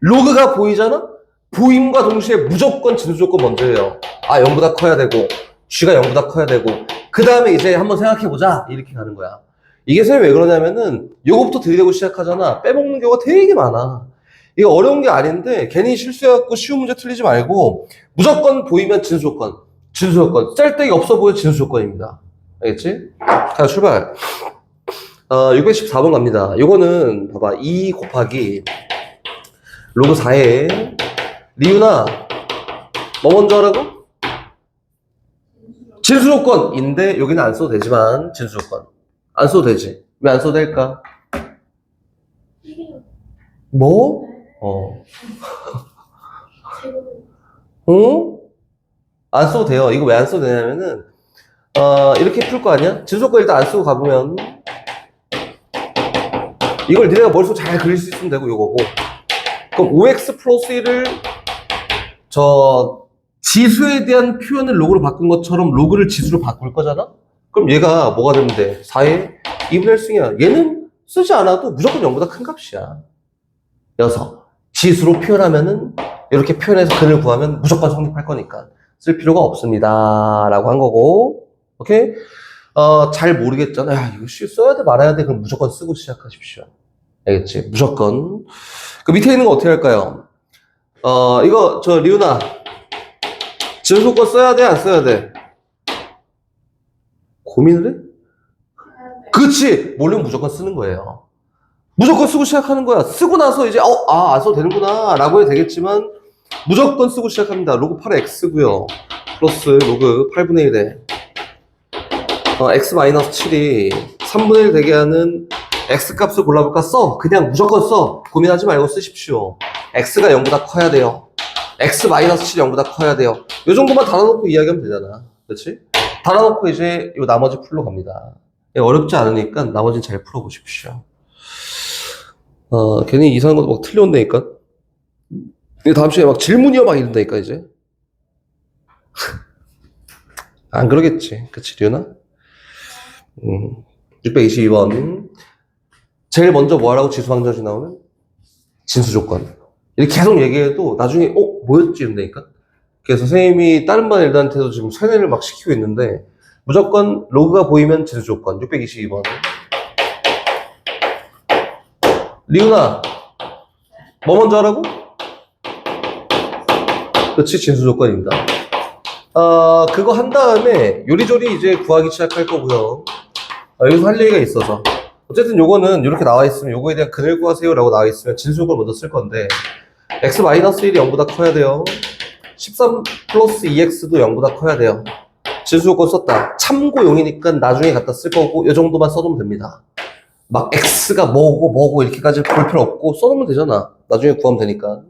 로그가 보이잖아? 보임과 동시에 무조건 진수조건 먼저 해요. 0보다 커야 되고, G가 0보다 커야 되고, 그 다음에 이제 한번 생각해보자. 이렇게 가는 거야. 이게 선생님 왜 그러냐면은, 요거부터 들이대고 시작하잖아. 빼먹는 경우가 되게 많아. 이거 어려운 게 아닌데, 괜히 실수해갖고 쉬운 문제 틀리지 말고, 무조건 보이면 진수조건. 진수조건. 짤데기 없어 보여 진수조건입니다. 알겠지? 자, 출발. 614번 갑니다. 요거는, 봐봐. 2 곱하기, 로그 4에, 리우나, 뭐 먼저 하라고? 진수조건인데, 여기는 안 써도 되지만, 진수조건. 안 써도 되지. 왜 안 써도 될까? 뭐? 응? 안 써도 돼요. 이거 왜 안 써도 되냐면은, 이렇게 풀 거 아니야? 진수조건 일단 안 쓰고 가보면, 이걸 니네가 머릿속에 잘 그릴 수 있으면 되고, 요거고. 그럼 5x 플러스 1을, 지수에 대한 표현을 로그로 바꾼 것처럼 로그를 지수로 바꿀 거잖아? 그럼 얘가 뭐가 되면 돼? 4의 2분의 1승이야. 얘는 쓰지 않아도 무조건 0보다 큰 값이야. 여서 지수로 표현하면은, 이렇게 표현해서 근을 구하면 무조건 성립할 거니까. 쓸 필요가 없습니다. 라고 한 거고. 오케이? 잘 모르겠잖아. 야, 이거 써야 돼, 말아야 돼. 그럼 무조건 쓰고 시작하십시오. 알겠지? 무조건. 그 밑에 있는 거 어떻게 할까요? 이거, 리우나. 진수조건 써야 돼, 안 써야 돼? 고민을 해? 그치! 모르면 무조건 쓰는 거예요. 무조건 쓰고 시작하는 거야. 쓰고 나서 이제, 안 써도 되는구나. 라고 해도 되겠지만, 무조건 쓰고 시작합니다. 로그 8의 x고요. 플러스 로그 8분의 1에 x-7이 3분의 1 되게 하는 x값을 골라볼까? 써. 그냥 무조건 써. 고민하지 말고 쓰십시오. x가 0보다 커야 돼요. x-7이 0보다 커야 돼요. 요 정도만 달아놓고 이야기하면 되잖아. 그렇지? 달아놓고 이제 요 나머지 풀로 갑니다. 어렵지 않으니까 나머지는 잘 풀어보십시오. 괜히 이상한 것도 막 틀려온다니까. 다음 시간에 막 질문이요 막 이런다니까 이제. 안 그러겠지. 그치, 리오나? 622번. 제일 먼저 뭐 하라고 지수방정식 나오면? 진수조건. 이렇게 계속 얘기해도 나중에, 뭐였지? 이런다니까? 그래서 선생님이 다른 반 애들한테도 지금 세뇌를 막 시키고 있는데, 무조건 로그가 보이면 진수조건. 622번. 리우나, 뭐 먼저 하라고? 그치, 진수조건입니다. 그거 한 다음에 요리조리 이제 구하기 시작할 거고요. 여기서 할 얘기가 있어서. 어쨌든 요거는 이렇게 나와 있으면 요거에 대한 근을 구하세요 라고 나와 있으면 진수조건을 먼저 쓸 건데, x-1이 0보다 커야 돼요. 13 플러스 2x도 0보다 커야 돼요. 진수조건 썼다. 참고용이니까 나중에 갖다 쓸 거고, 요 정도만 써놓으면 됩니다. 막 x가 뭐고 이렇게까지 볼 필요 없고 써놓으면 되잖아. 나중에 구하면 되니까.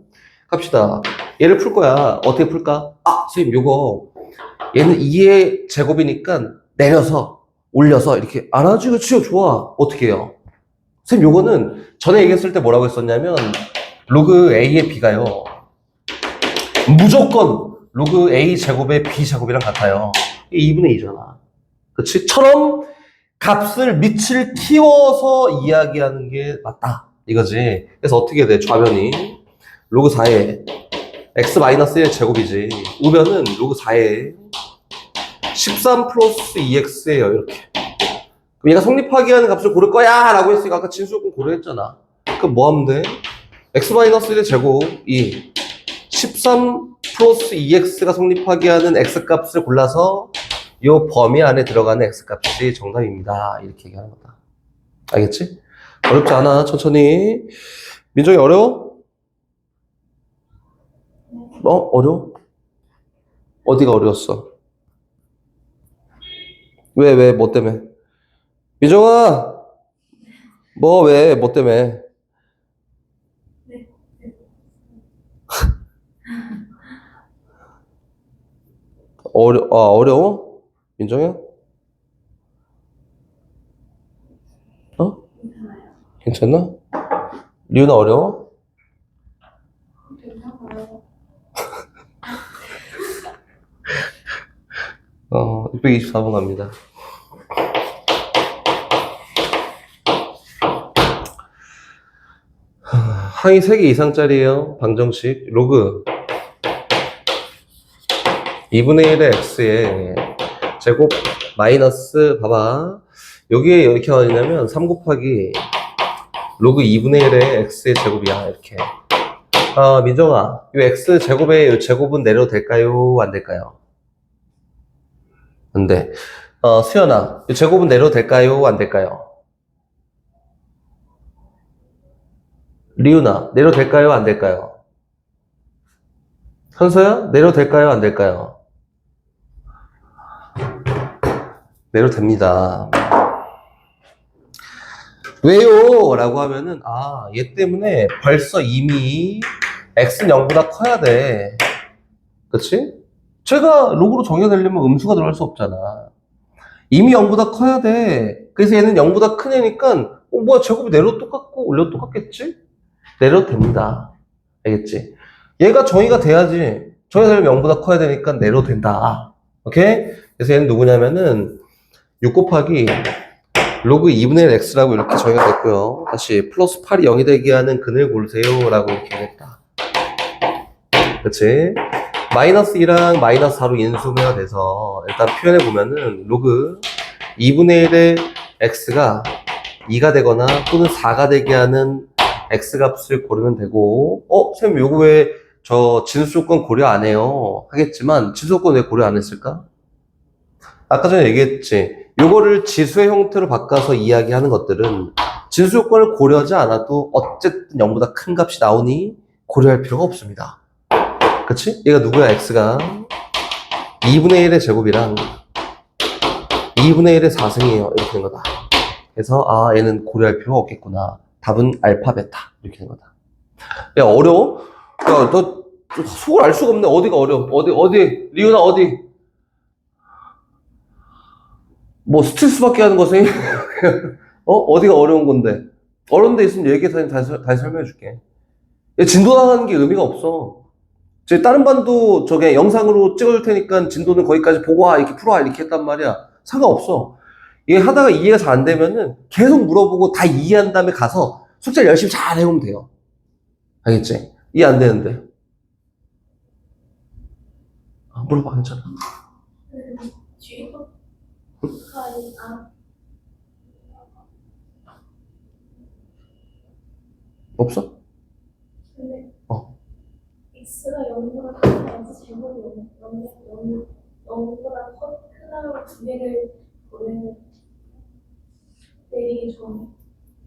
갑시다. 얘를 풀 거야. 어떻게 풀까? 선생님 요거 얘는 2의 제곱이니까 내려서 올려서 이렇게 안아주. 그치요? 좋아. 어떻게 해요? 선생님 요거는 전에 얘기했을 때 뭐라고 했었냐면, 로그 a의 b가요 무조건 로그 a 제곱의 b 제곱이랑 같아요. 이게 2분의 2잖아. 그치? 처럼 값을 밑을 키워서 이야기하는 게 맞다. 이거지. 그래서 어떻게 돼? 좌변이 로그 4의 x-1의 제곱이지. 우변은 로그 4의 13 플러스 2x예요. 이렇게. 그럼 얘가 성립하게 하는 값을 고를 거야 라고 했으니까 아까 진수조건 고려했잖아. 그럼 뭐 하면 돼? x-1의 제곱 2 13 플러스 2x가 성립하게 하는 x값을 골라서 이 범위 안에 들어가는 x값이 정답입니다. 이렇게 얘기하는 거다. 알겠지? 어렵지 않아. 천천히. 민정이 어려워? 어려워? 어디가 어려웠어? 왜, 뭐 때문에? 민정아! 뭐 때문에? 어려워? 민정이야? 괜찮나? 리우나 어려워? 괜찮아요. 624번 갑니다. 항이 3개 이상짜리예요. 방정식. 로그 2분의 1의 x의 제곱 마이너스 봐봐. 여기에 이렇게 어디냐면 3 곱하기 로그 2분의 1의 x의 제곱이야. 이렇게. 민정아, 이 x 제곱의 이 제곱은 내려도 될까요? 안 될까요? 안 돼. 수연아, 이 제곱은 내려도 될까요? 안 될까요? 리우나, 내려도 될까요? 안 될까요? 현서야, 내려도 될까요? 안 될까요? 내려도 됩니다. 왜요? 라고 하면은, 얘 때문에 벌써 이미 x는 0보다 커야 돼. 그치? 제가 로그로 정의되려면 음수가 들어갈 수 없잖아. 이미 0보다 커야 돼. 그래서 얘는 0보다 큰 애니까, 뭐야, 제곱이 내려도 똑같고, 올려도 똑같겠지? 내려도 됩니다. 알겠지? 얘가 정의가 돼야지. 정의가 되려면 0보다 커야 되니까 내려도 된다. 오케이? 그래서 얘는 누구냐면은, 6 곱하기 로그 2분의 1 x라고 이렇게 정의가 됐고요. 다시 플러스 8이 0이 되게 하는 근을 고르세요 라고 이렇게 했다. 그치? 마이너스 2랑 마이너스 4로 인수분해가 돼서 일단 표현해 보면은 로그 2분의 1의 x가 2가 되거나 또는 4가 되게 하는 x값을 고르면 되고 쌤 요거 왜 저 진수조건 고려 안 해요? 하겠지만 진수조건 왜 고려 안 했을까? 아까 전에 얘기했지. 요거를 지수의 형태로 바꿔서 이야기하는 것들은 진수 조건을 고려하지 않아도 어쨌든 0보다 큰 값이 나오니 고려할 필요가 없습니다. 그치? 얘가 누구야? x가 2분의 1의 제곱이랑 2분의 1의 4승이에요. 이렇게 된 거다. 그래서 얘는 고려할 필요가 없겠구나. 답은 알파 베타. 이렇게 된 거다. 야, 어려워? 야, 너 속을 알 수가 없네. 어디가 어려워? 어디? 리우나 어디? 뭐 스트레스 받게 하는 것이 어디가 어려운 건데? 어려운 데 있으면 얘기해서 다시 설명해 줄게. 진도 나가는 게 의미가 없어. 다른 반도 저게 영상으로 찍어줄 테니까 진도는 거기까지 보고 와 이렇게 풀어와 이렇게 했단 말이야. 상관없어. 이게 하다가 이해가 잘 안 되면은 계속 물어보고 다 이해한 다음에 가서 숙제를 열심히 잘 해오면 돼요. 알겠지? 이해 안 되는데. 물어봐, 괜찮아. 없어? 근데 x가 0보다 크다고 제곱이 0보다 크다고 두 개를 보면 내리기 전에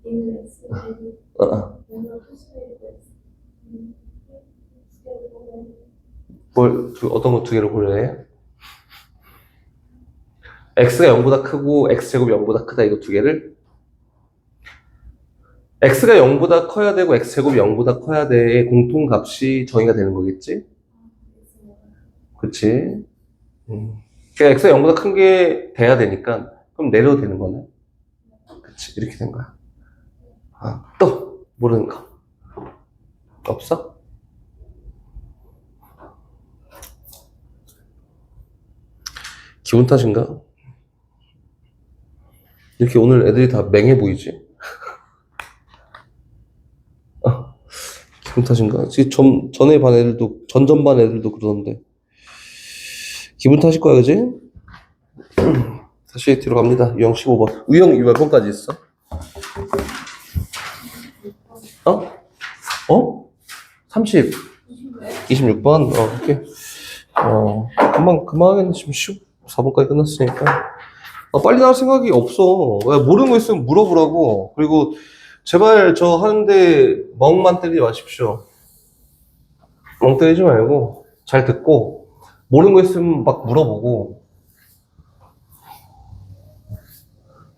있는 x 제곱 0보다 클 수도 있고 두 개를 보면 어떤 거 두 개를 고려해? x가 0보다 크고 x제곱이 0보다 크다 이거 두 개를? x가 0보다 커야 되고 x제곱이 0보다 커야 돼의 공통값이 정의가 되는 거겠지? 그치? 그러니까 x가 0보다 큰 게 돼야 되니까 그럼 내려도 되는 거네. 그치? 이렇게 된 거야. 또 모르는 거 없어? 기분 탓인가? 이렇게 오늘 애들이 다 맹해 보이지? 기분 탓인가? 지금 전에 반 애들도, 전반 애들도 그러던데. 기분 탓일 거야, 그지? 다시 뒤로 갑니다. 유형 15번. 유형 몇 번까지 있어? 30. 26번? 이렇게. 금방 하겠네. 지금 14번까지 끝났으니까. 빨리 나올 생각이 없어. 왜 모르는 거 있으면 물어보라고. 그리고 제발 저 하는데 멍만 때리지 마십시오. 멍 때리지 말고 잘 듣고 모르는 거 있으면 막 물어보고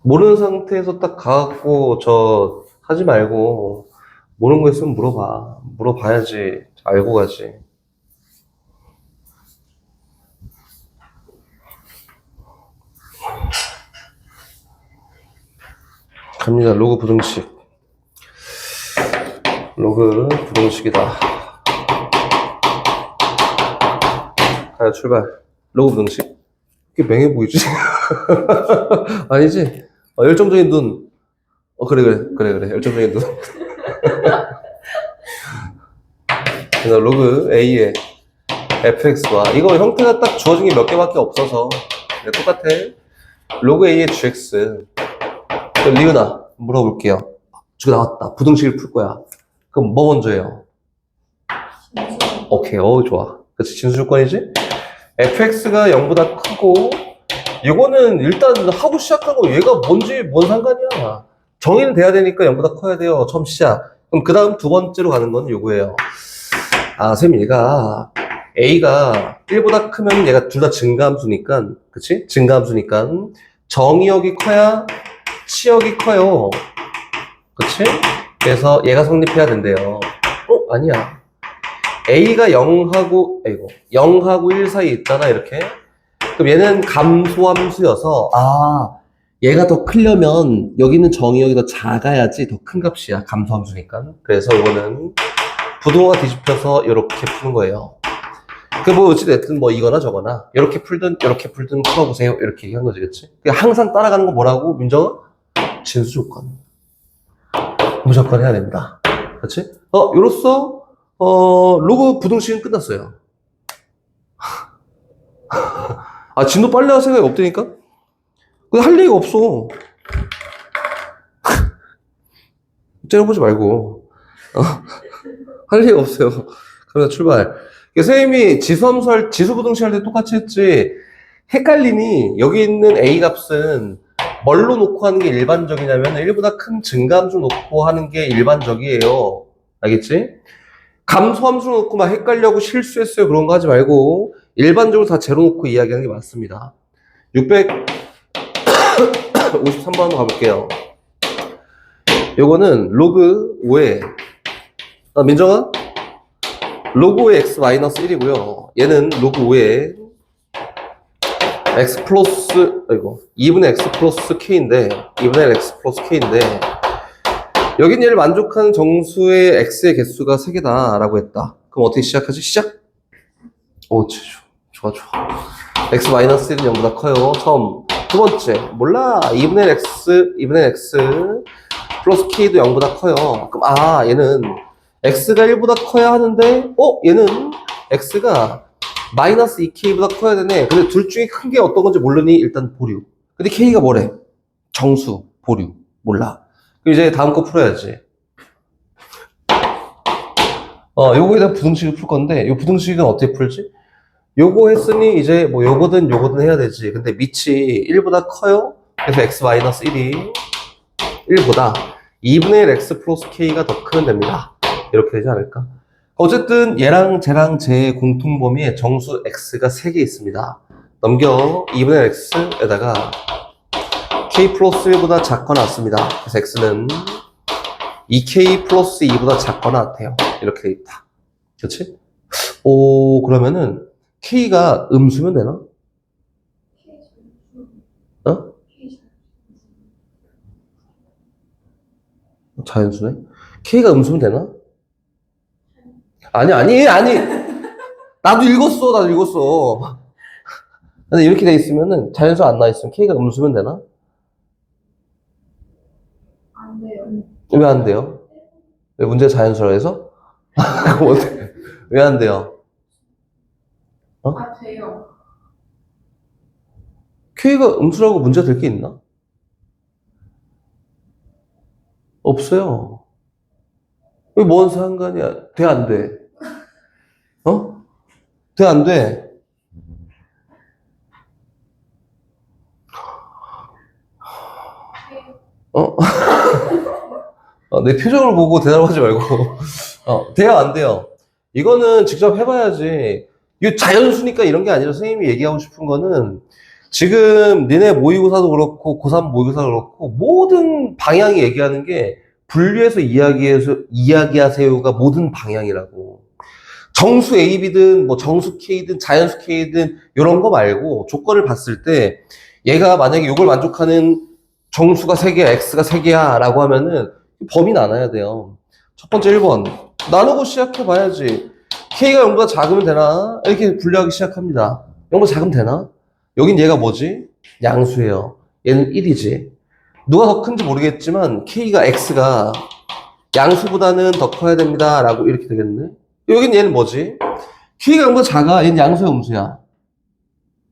모르는 상태에서 딱 가갖고 저 하지 말고 모르는 거 있으면 물어봐야지 알고 가지. 갑니다. 로그 부등식. 로그 부등식이다. 자, 출발. 로그 부등식. 이게 맹해 보이지? 아니지? 열정적인 눈. 그래. 열정적인 눈. 그래서 로그 A의 fx와, 이거 형태가 딱 주어진 게 몇 개밖에 없어서, 똑같아. 로그 A의 gx. 그럼 리은아, 물어볼게요. 지금 나왔다. 부등식을 풀 거야. 그럼 뭐 먼저 해요? 오케이, 좋아. 그치, 진수조건이지? fx가 0보다 크고, 이거는 일단 하고 시작하고 얘가 뭔 상관이야. 정의는 돼야 되니까 0보다 커야 돼요. 처음 시작. 그럼 그 다음 두 번째로 가는 건 요거예요. 쌤, 얘가 a가 1보다 크면 얘가 둘 다 증가함수니까, 그치? 증가함수니까 정의역이 커야 치역이 커요. 그치? 그래서 얘가 성립해야 된대요. 아니야. a가 0하고 1 사이에 있잖아, 이렇게. 그럼 얘는 감소함수여서, 얘가 더 크려면 여기는 정의역이 더 작아야지 더 큰 값이야. 감소함수니까. 그래서 이거는 부등호가 뒤집혀서 이렇게 푸는 거예요. 어찌됐든 이거나 저거나, 이렇게 풀든 풀어보세요. 이렇게 얘기한 거지, 그치? 항상 따라가는 거 뭐라고, 민정아? 진수조건. 무조건 해야 된다. 그치? 요로써, 로그 부등식은 끝났어요. 진도 빨리 할 생각이 없다니까? 할 얘기가 없어. 째려보지 말고. 할 얘기가 없어요. 그러면 출발. 선생님이 지수부등식 할 때 똑같이 했지. 헷갈리니, 여기 있는 A 값은 뭘로 놓고 하는 게 일반적이냐면 1보다 큰 증가함수 놓고 하는 게 일반적이에요. 알겠지? 감소함수 놓고 막 헷갈려고 실수했어요. 그런 거 하지 말고 일반적으로 다 제로 놓고 이야기하는 게 맞습니다. 653번 한번 가볼게요. 요거는 로그 5에 민정아? 로그 5의 x-1이고요. 얘는 로그 5의 x 플러스 2분의 x 플러스 k인데 2분의 x 플러스 k인데 여긴 얘를 만족하는 정수의 x의 개수가 3개다 라고 했다. 그럼 어떻게 시작하지? 시작? 좋아. x-1은 0보다 커요. 처음. 두 번째, 몰라. 2분의 x 플러스 k도 0보다 커요. 그럼 얘는 x가 1보다 커야 하는데 얘는 x가 마이너스 2k보다 커야 되네. 근데 둘 중에 큰 게 어떤 건지 모르니 일단 보류. 근데 k가 뭐래? 정수, 보류. 몰라. 그럼 이제 다음 거 풀어야지. 요거에 대한 부등식을 풀 건데, 요 부등식은 어떻게 풀지? 요거 했으니 이제 요거든 해야 되지. 근데 밑이 1보다 커요? 그래서 x-1이 1보다 2분의 1 x 플러스 k가 더 크면 됩니다. 이렇게 되지 않을까? 어쨌든 얘랑 쟤랑 제 공통범위에 정수 x가 3개 있습니다. 넘겨 2분의 x에다가 k 플러스 1보다 작거나 같습니다. 그래서 x는 2k 플러스 2보다 작거나 같아요. 이렇게 돼 있다. 그렇지? 그러면은 k가 음수면 되나? 자연수네? k가 음수면 되나? 아니. 나도 읽었어. 근데 이렇게 돼 있으면은 자연수 안 나와 있으면 k가 음수면 되나? 안 돼요. 왜 안 돼요? 왜 문제 자연수라 해서? 왜 안 돼요? 돼요. k가 음수라고 문제가 될 게 있나? 없어요. 왜 뭔 상관이야? 돼, 안 돼? 돼, 안 돼? 어? 내 표정을 보고 대답하지 말고. 돼요, 안 돼요? 이거는 직접 해봐야지. 이거 자연수니까 이런 게 아니라 선생님이 얘기하고 싶은 거는 지금 니네 모의고사도 그렇고 고3 모의고사도 그렇고 모든 방향이 얘기하는 게 분류해서 이야기하세요가 모든 방향이라고. 정수 AB든 뭐 정수 K든 자연수 K든 이런 거 말고 조건을 봤을 때 얘가 만약에 이걸 만족하는 정수가 3개야, X가 3개야 라고 하면은 범위 나눠야 돼요. 첫 번째 1번. 나누고 시작해 봐야지. K가 0보다 작으면 되나? 이렇게 분류하기 시작합니다. 0보다 작으면 되나? 여긴 얘가 뭐지? 양수예요. 얘는 1이지. 누가 더 큰지 모르겠지만 K가 X가 양수보다는 더 커야 됩니다. 라고 이렇게 되겠네. 여긴 얘는 뭐지? K가 0보다 작아. 얘는 양수야, 음수야?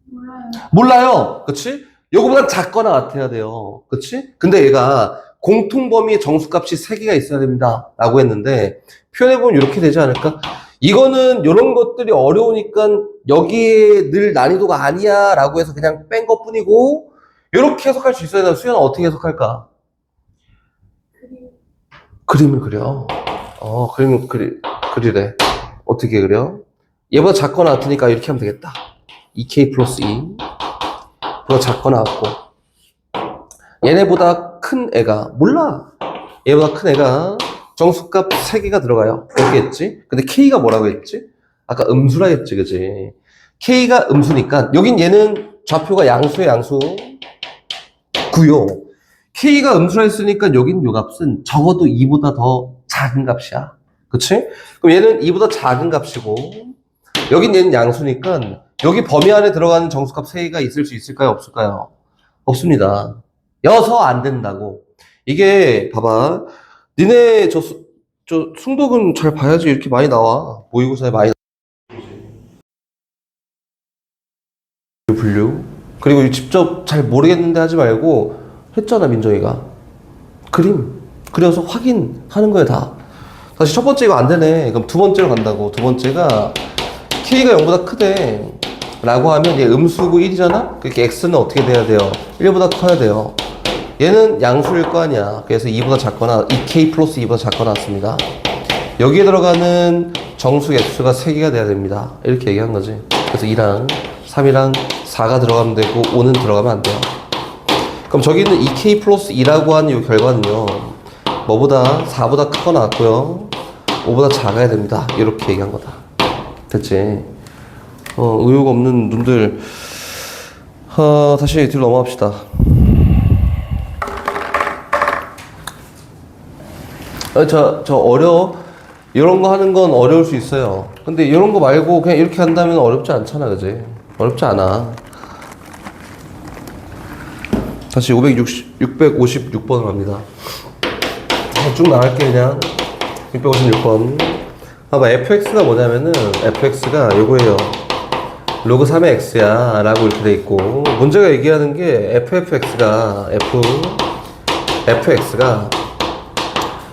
몰라요. 몰라요. 그치? 요거보다 작거나 같아야 돼요. 그치? 근데 얘가 공통범위의 정수값이 3개가 있어야 됩니다. 라고 했는데 표현해보면 이렇게 되지 않을까? 이거는 이런 것들이 어려우니까 여기에 늘 난이도가 아니야 라고 해서 그냥 뺀 것 뿐이고 이렇게 해석할 수 있어야 되나? 수연아 어떻게 해석할까? 그림을 그려. 그림을 그리래. 어떻게 그려? 얘보다 작거나 같으니까 이렇게 하면 되겠다. 2K 플러스 2 보다 작거나 같고 얘네보다 큰 애가 몰라. 얘보다 큰 애가 정수값 3개가 들어가요. 이렇게 했지? 근데 K가 뭐라고 했지? 아까 음수라 했지, 그지? K가 음수니까 여긴 얘는 좌표가 양수의 양수 9요. K가 음수라 했으니까 여긴 요 값은 적어도 2보다 더 작은 값이야. 그치? 그럼 얘는 2보다 작은 값이고 여긴 얘는 양수니까 여기 범위 안에 들어가는 정수값 3개가 있을 수 있을까요? 없을까요? 없습니다. 여서 안 된다고. 이게 봐봐. 니네 저 승독은 잘 봐야지 이렇게 많이 나와. 모의고사에 많이 분류. 그리고 직접 잘 모르겠는데 하지 말고 했잖아, 민정이가. 그림 그려서 확인하는 거야, 다. 다시 첫 번째 이거 안 되네. 그럼 두 번째로 간다고. 두 번째가 K가 0보다 크대 라고 하면 얘 음수고 1이잖아? 그러니까 X는 어떻게 돼야 돼요? 1보다 커야 돼요. 얘는 양수일 거 아니야. 그래서 2보다 작거나 2K 플러스 2보다 작거나 같습니다. 여기에 들어가는 정수 X가 3개가 돼야 됩니다. 이렇게 얘기한 거지. 그래서 2랑 3이랑 4가 들어가면 되고 5는 들어가면 안 돼요. 그럼 저기 있는 2K 플러스 2라고 하는 이 결과는요, 뭐보다 4보다 크거나 같고요 5보다 작아야 됩니다. 이렇게 얘기한 거다. 됐지? 의욕 없는 눈들, 다시 뒤로 넘어갑시다. 이런 거 하는 건 어려울 수 있어요. 근데 이런 거 말고 그냥 이렇게 한다면 어렵지 않잖아, 그지? 어렵지 않아. 다시 656번으로 갑니다. 쭉 나갈게, 그냥. 656번. 봐봐, fx가 뭐냐면은, fx가 요거예요. 로그 3의 x야. 라고 이렇게 돼 있고, 문제가 얘기하는 게, fx가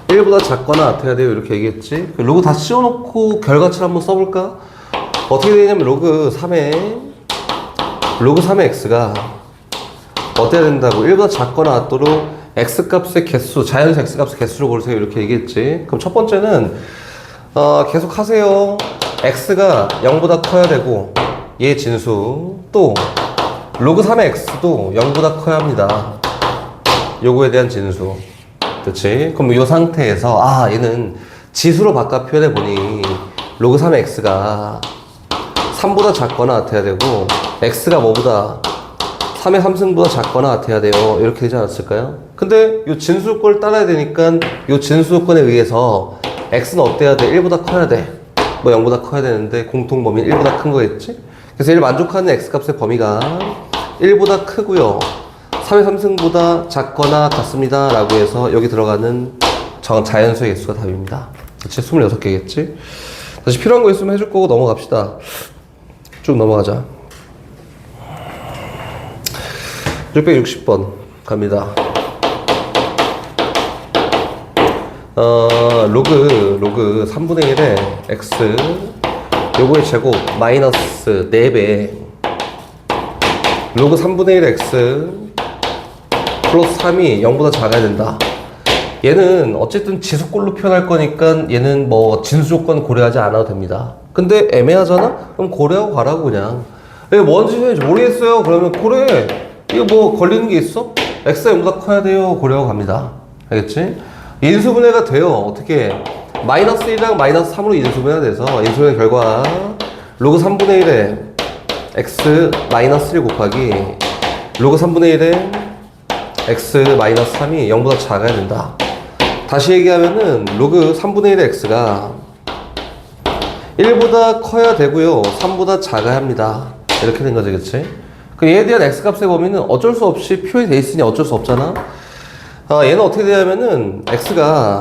1보다 작거나 같아야 돼요. 이렇게 얘기했지. 로그 다 씌워놓고 결과치를 한번 써볼까? 어떻게 되냐면, 로그 3의 x가 어때야 된다고? 1보다 작거나 같도록 x값의 개수, 자연수 x값의 개수를 고르세요. 이렇게 얘기했지. 그럼 첫 번째는, 계속 하세요. x가 0보다 커야 되고, 얘 진수. 또, 로그 3의 x도 0보다 커야 합니다. 요거에 대한 진수. 그치? 그럼 이 상태에서, 얘는 지수로 바꿔 표현해 보니, 로그 3의 x가 3보다 작거나 같아야 되고, x가 뭐보다 3의 3승보다 작거나 같아야 돼요. 이렇게 되지 않았을까요? 근데 이 진수요건을 따라야 되니까 이 진수요건에 의해서 x는 어때야 돼? 1보다 커야 돼. 뭐 0보다 커야 되는데 공통범위는 1보다 큰 거겠지? 그래서 얘를 만족하는 x값의 범위가 1보다 크고요 3의 3승보다 작거나 같습니다 라고 해서 여기 들어가는 자연수의 개수가 답입니다. 그치? 26개겠지? 다시 필요한 거 있으면 해줄 거고 넘어갑시다. 쭉 넘어가자. 660번 갑니다. 로그 3분의 1에 x 요거의 제곱 마이너스 4배 로그 3분의 1 x 플러스 3이 0보다 작아야 된다. 얘는 어쨌든 지수꼴로 표현할 거니까 얘는 뭐 진수 조건 고려하지 않아도 됩니다. 근데 애매하잖아? 그럼 고려하고 가라고 그냥. 이게 뭔지 모르겠어요. 그러면 고려해. 이거 뭐 걸리는 게 있어? x가 0보다 커야 돼요. 고려하고 갑니다. 알겠지? 인수분해가 돼요. 어떻게? 마이너스 1이랑 마이너스 3으로 인수분해가 돼서 인수분해 결과 로그 3분의 1에 x 마이너스 1 곱하기 로그 3분의 1에 x 마이너스 3이 0보다 작아야 된다. 다시 얘기하면은 로그 3분의 1의 x가 1보다 커야 되고요 3보다 작아야 합니다. 이렇게 된 거지, 그치? 그 얘에 대한 x값의 범위는 어쩔 수 없이 표현이 돼 있으니 어쩔 수 없잖아. 얘는 어떻게 되냐면은 x가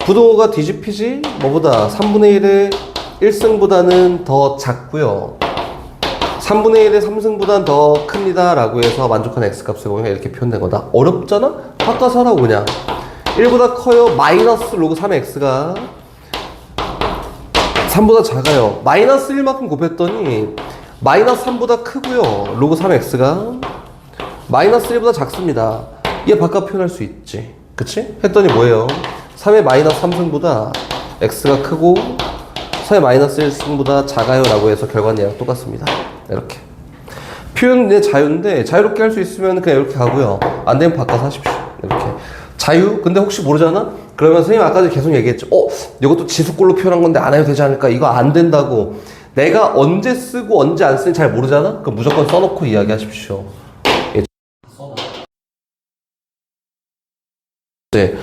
부동호가 뒤집히지 뭐보다 3분의 1의 1승보다는 더 작고요 3분의 1의 3승보다는 더 큽니다 라고 해서 만족하는 x값의 범위가 이렇게 표현된 거다. 어렵잖아? 바꿔서 하라고 그냥. 1보다 커요 마이너스 로그 3의 x가 3보다 작아요. 마이너스 1만큼 곱했더니 마이너스 3보다 크고요 로그 3의 x가 마이너스 1보다 작습니다. 얘 바꿔 표현할 수 있지, 그치? 했더니 뭐예요? 3의 마이너스 3승보다 x가 크고 3의 마이너스 1승보다 작아요 라고 해서 결과는 얘랑 똑같습니다. 이렇게 표현의 자유인데 자유롭게 할 수 있으면 그냥 이렇게 가고요 안 되면 바꿔서 하십시오. 이렇게 자유? 근데 혹시 모르잖아? 그러면 선생님 아까 계속 얘기했죠. 이것도 지수꼴로 표현한 건데 안 해도 되지 않을까? 이거 안 된다고. 내가 언제 쓰고 언제 안 쓰는지 잘 모르잖아? 그럼 무조건 써놓고 이야기하십시오. 네.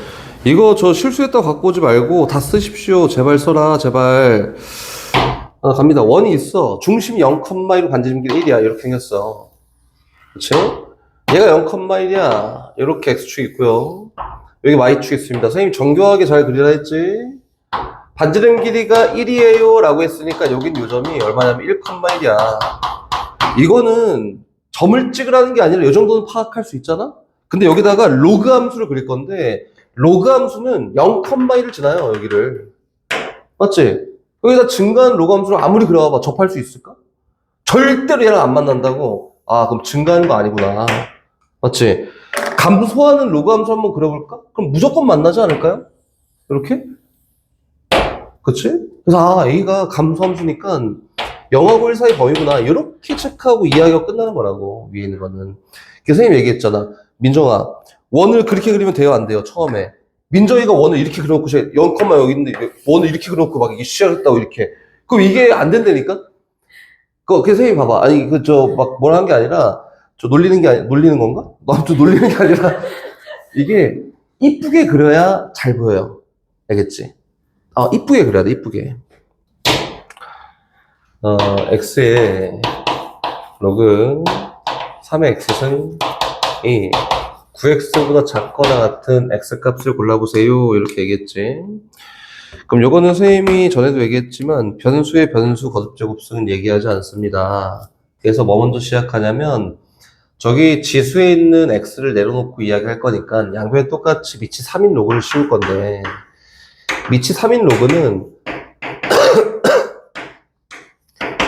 이거 저 실수했다고 갖고 오지 말고 다 쓰십시오. 제발 써라, 제발. 갑니다. 원이 있어. 중심이 0,1로 반지름길이 1이야. 이렇게 생겼어. 그치? 얘가 0,1이야. 이렇게 x축 있고요. 여기 y축 있습니다. 선생님 정교하게 잘 그리라 했지? 반지름 길이가 1이에요 라고 했으니까 여긴 요점이 얼마냐면 1,1이야. 이거는 점을 찍으라는 게 아니라 이 정도는 파악할 수 있잖아? 근데 여기다가 로그 함수를 그릴 건데 로그 함수는 0,1을 지나요. 여기를. 맞지? 여기다 증가한 로그 함수를 아무리 그려봐봐. 접할 수 있을까? 절대로 얘랑 안 만난다고? 그럼 증가하는 거 아니구나. 맞지? 감소하는 로그 함수 한번 그려볼까? 그럼 무조건 만나지 않을까요? 이렇게? 그치? 그래서 A가 감소함수니까 0하고 1 사이 범위구나. 이렇게 체크하고 이야기가 끝나는 거라고. 위에 있는 거는. 선생님이 얘기했잖아. 민정아, 원을 그렇게 그리면 돼요? 안 돼요? 처음에. 민정이가 원을 이렇게 그려놓고 0, 여기 있는데 원을 이렇게 그려놓고 막 이게 시작했다고 이렇게. 그럼 이게 안 된다니까? 그래서 선생님 봐봐. 아니, 막 뭐라 한 게 아니라 놀리는 건가? 아무튼 놀리는 게 아니라 이게 이쁘게 그려야 잘 보여요. 알겠지? 이쁘게 그려야 돼, 이쁘게. x의 로그 3의 x승이 9x보다 작거나 같은 x값을 골라보세요. 이렇게 얘기했지. 그럼 요거는 선생님이 전에도 얘기했지만 변수의 변수 거듭제곱수는 얘기하지 않습니다. 그래서 뭐 먼저 시작하냐면 저기 지수에 있는 x를 내려놓고 이야기할 거니까 양변에 똑같이 밑이 3인 로그를 씌울 건데 밑이 3인 로그는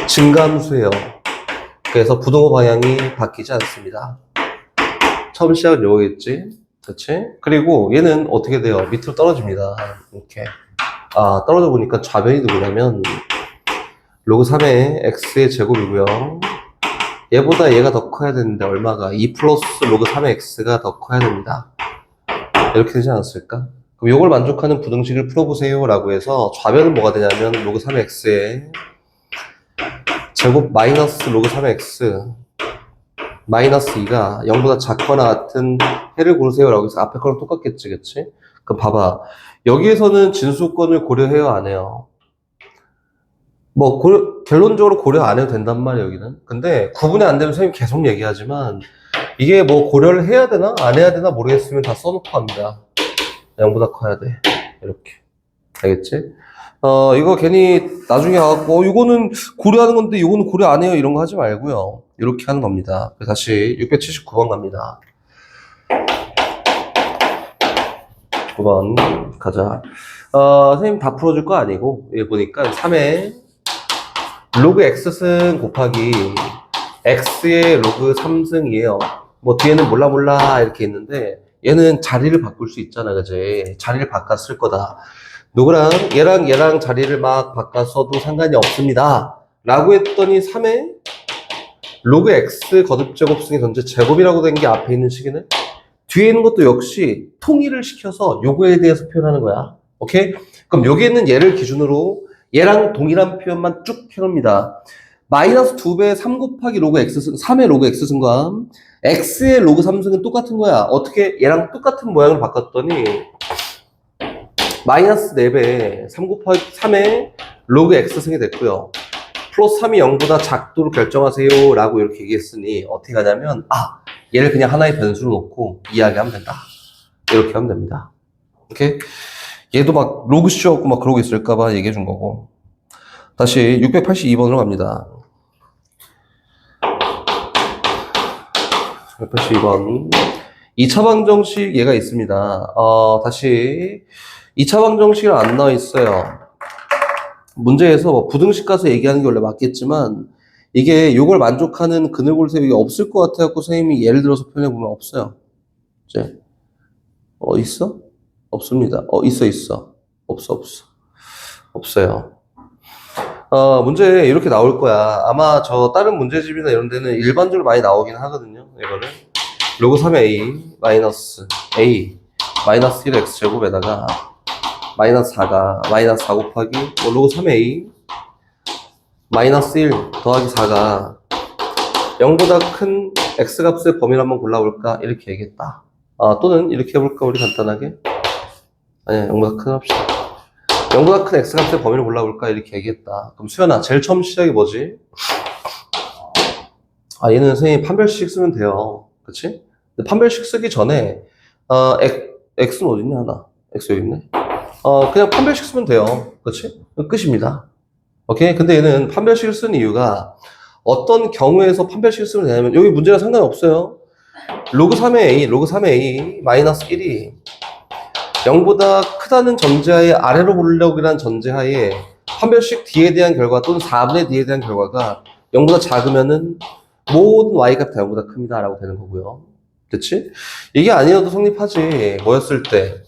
증가함수예요. 그래서 부동호 방향이 바뀌지 않습니다. 처음 시작은 요거겠지? 그치? 그리고 얘는 어떻게 돼요? 밑으로 떨어집니다. 이렇게. 떨어져 보니까 좌변이 누구냐면 로그 3의 x의 제곱이고요. 얘보다 얘가 더 커야 되는데 얼마가? 2 플러스 로그 3의 x가 더 커야 됩니다. 이렇게 되지 않았을까? 그럼 요걸 만족하는 부등식을 풀어보세요 라고 해서 좌변은 뭐가 되냐면 로그 3의 x의 제곱 마이너스 로그 3의 x 마이너스 2가 0보다 작거나 같은 해를 고르세요 라고 해서 앞에 거랑 똑같겠지, 그치? 그럼 봐봐. 여기에서는 진수권을 고려해요, 안 해요? 뭐, 결론적으로 고려 안 해도 된단 말이에요, 여기는. 근데 구분이 안 되면 선생님 계속 얘기하지만 이게 뭐 고려를 해야 되나? 안 해야 되나 모르겠으면 다 써놓고 합니다. 0보다 커야 돼. 이렇게. 알겠지? 이거 괜히 나중에 와갖고, 이거는 고려하는 건데, 이거는 고려 안 해요. 이런 거 하지 말고요. 이렇게 하는 겁니다. 다시 679번 갑니다. 9번 가자. 선생님 다 풀어줄 거 아니고, 여기 보니까 3회 로그 x승 곱하기 x의 로그 3승이에요. 뭐 뒤에는 몰라 이렇게 있는데 얘는 자리를 바꿀 수 있잖아, 그지? 자리를 바꿔 쓸 거다. 누구랑 얘랑 자리를 막 바꿔서도 상관이 없습니다. 라고 했더니 3에 로그 x 거듭제곱승의 전체 제곱이라고 된 게 앞에 있는 식이네. 뒤에 있는 것도 역시 통일을 시켜서 요거에 대해서 표현하는 거야. 오케이? 그럼 여기 있는 얘를 기준으로 얘랑 동일한 표현만 쭉 해놓습니다. 마이너스 2배 3 곱하기 로그 x승, 3의 로그 x승과 x의 로그 3승은 똑같은 거야. 어떻게 얘랑 똑같은 모양을 바꿨더니 마이너스 4배 3 곱하기 3의 로그 x승이 됐고요. 플러스 3이 0보다 작도를 결정하세요 라고 이렇게 얘기했으니 어떻게 하냐면 얘를 그냥 하나의 변수로 놓고 이야기하면 된다. 이렇게 하면 됩니다. 오케이? 얘도 막 로그 씌워갖고 막 그러고 있을까봐 얘기해 준 거고. 다시 682번으로 갑니다. 682번. 2차 방정식 얘가 있습니다. 다시 2차 방정식은 안 나와 있어요. 문제에서 뭐 부등식 가서 얘기하는 게 원래 맞겠지만 이게 요걸 만족하는 그늘골세이 없을 것 같아갖고 선생님이 예를 들어서 표현해보면 없어요. 이제 있어? 없습니다. 있어. 없어요. 문제 이렇게 나올 거야. 아마 저 다른 문제집이나 이런 데는 일반적으로 많이 나오긴 하거든요. 이거는 로그 3a 마이너스 a 마이너스 1 x제곱에다가 마이너스 4가 마이너스 4 곱하기 로그 3a 마이너스 1 더하기 4가 0보다 큰 x값의 범위를 한번 골라볼까 이렇게 얘기했다. 또는 이렇게 해볼까 우리 간단하게. 아니야, 0보다 큰 합시다. 0보다 큰 x값의 범위를 골라볼까 이렇게 얘기했다. 그럼 수연아, 제일 처음 시작이 뭐지? 얘는 선생님 판별식 쓰면 돼요. 그치? 근데 판별식 쓰기 전에 x는 어딨냐 하나? x 여기 있네. 그냥 판별식 쓰면 돼요. 그치? 끝입니다. 오케이? 근데 얘는 판별식을 쓴 이유가 어떤 경우에서 판별식을 쓰면 되냐면 여기 문제가 상관이 없어요. 로그 3의 a 마이너스 1이 0보다 크다는 전제하에 아래로 볼력이라는 전제하에 판별식 d에 대한 결과 또는 4분의 d에 대한 결과가 0보다 작으면은 모든 y값 다 0보다 큽니다 라고 되는 거고요. 그치? 이게 아니어도 성립하지. 뭐였을 때?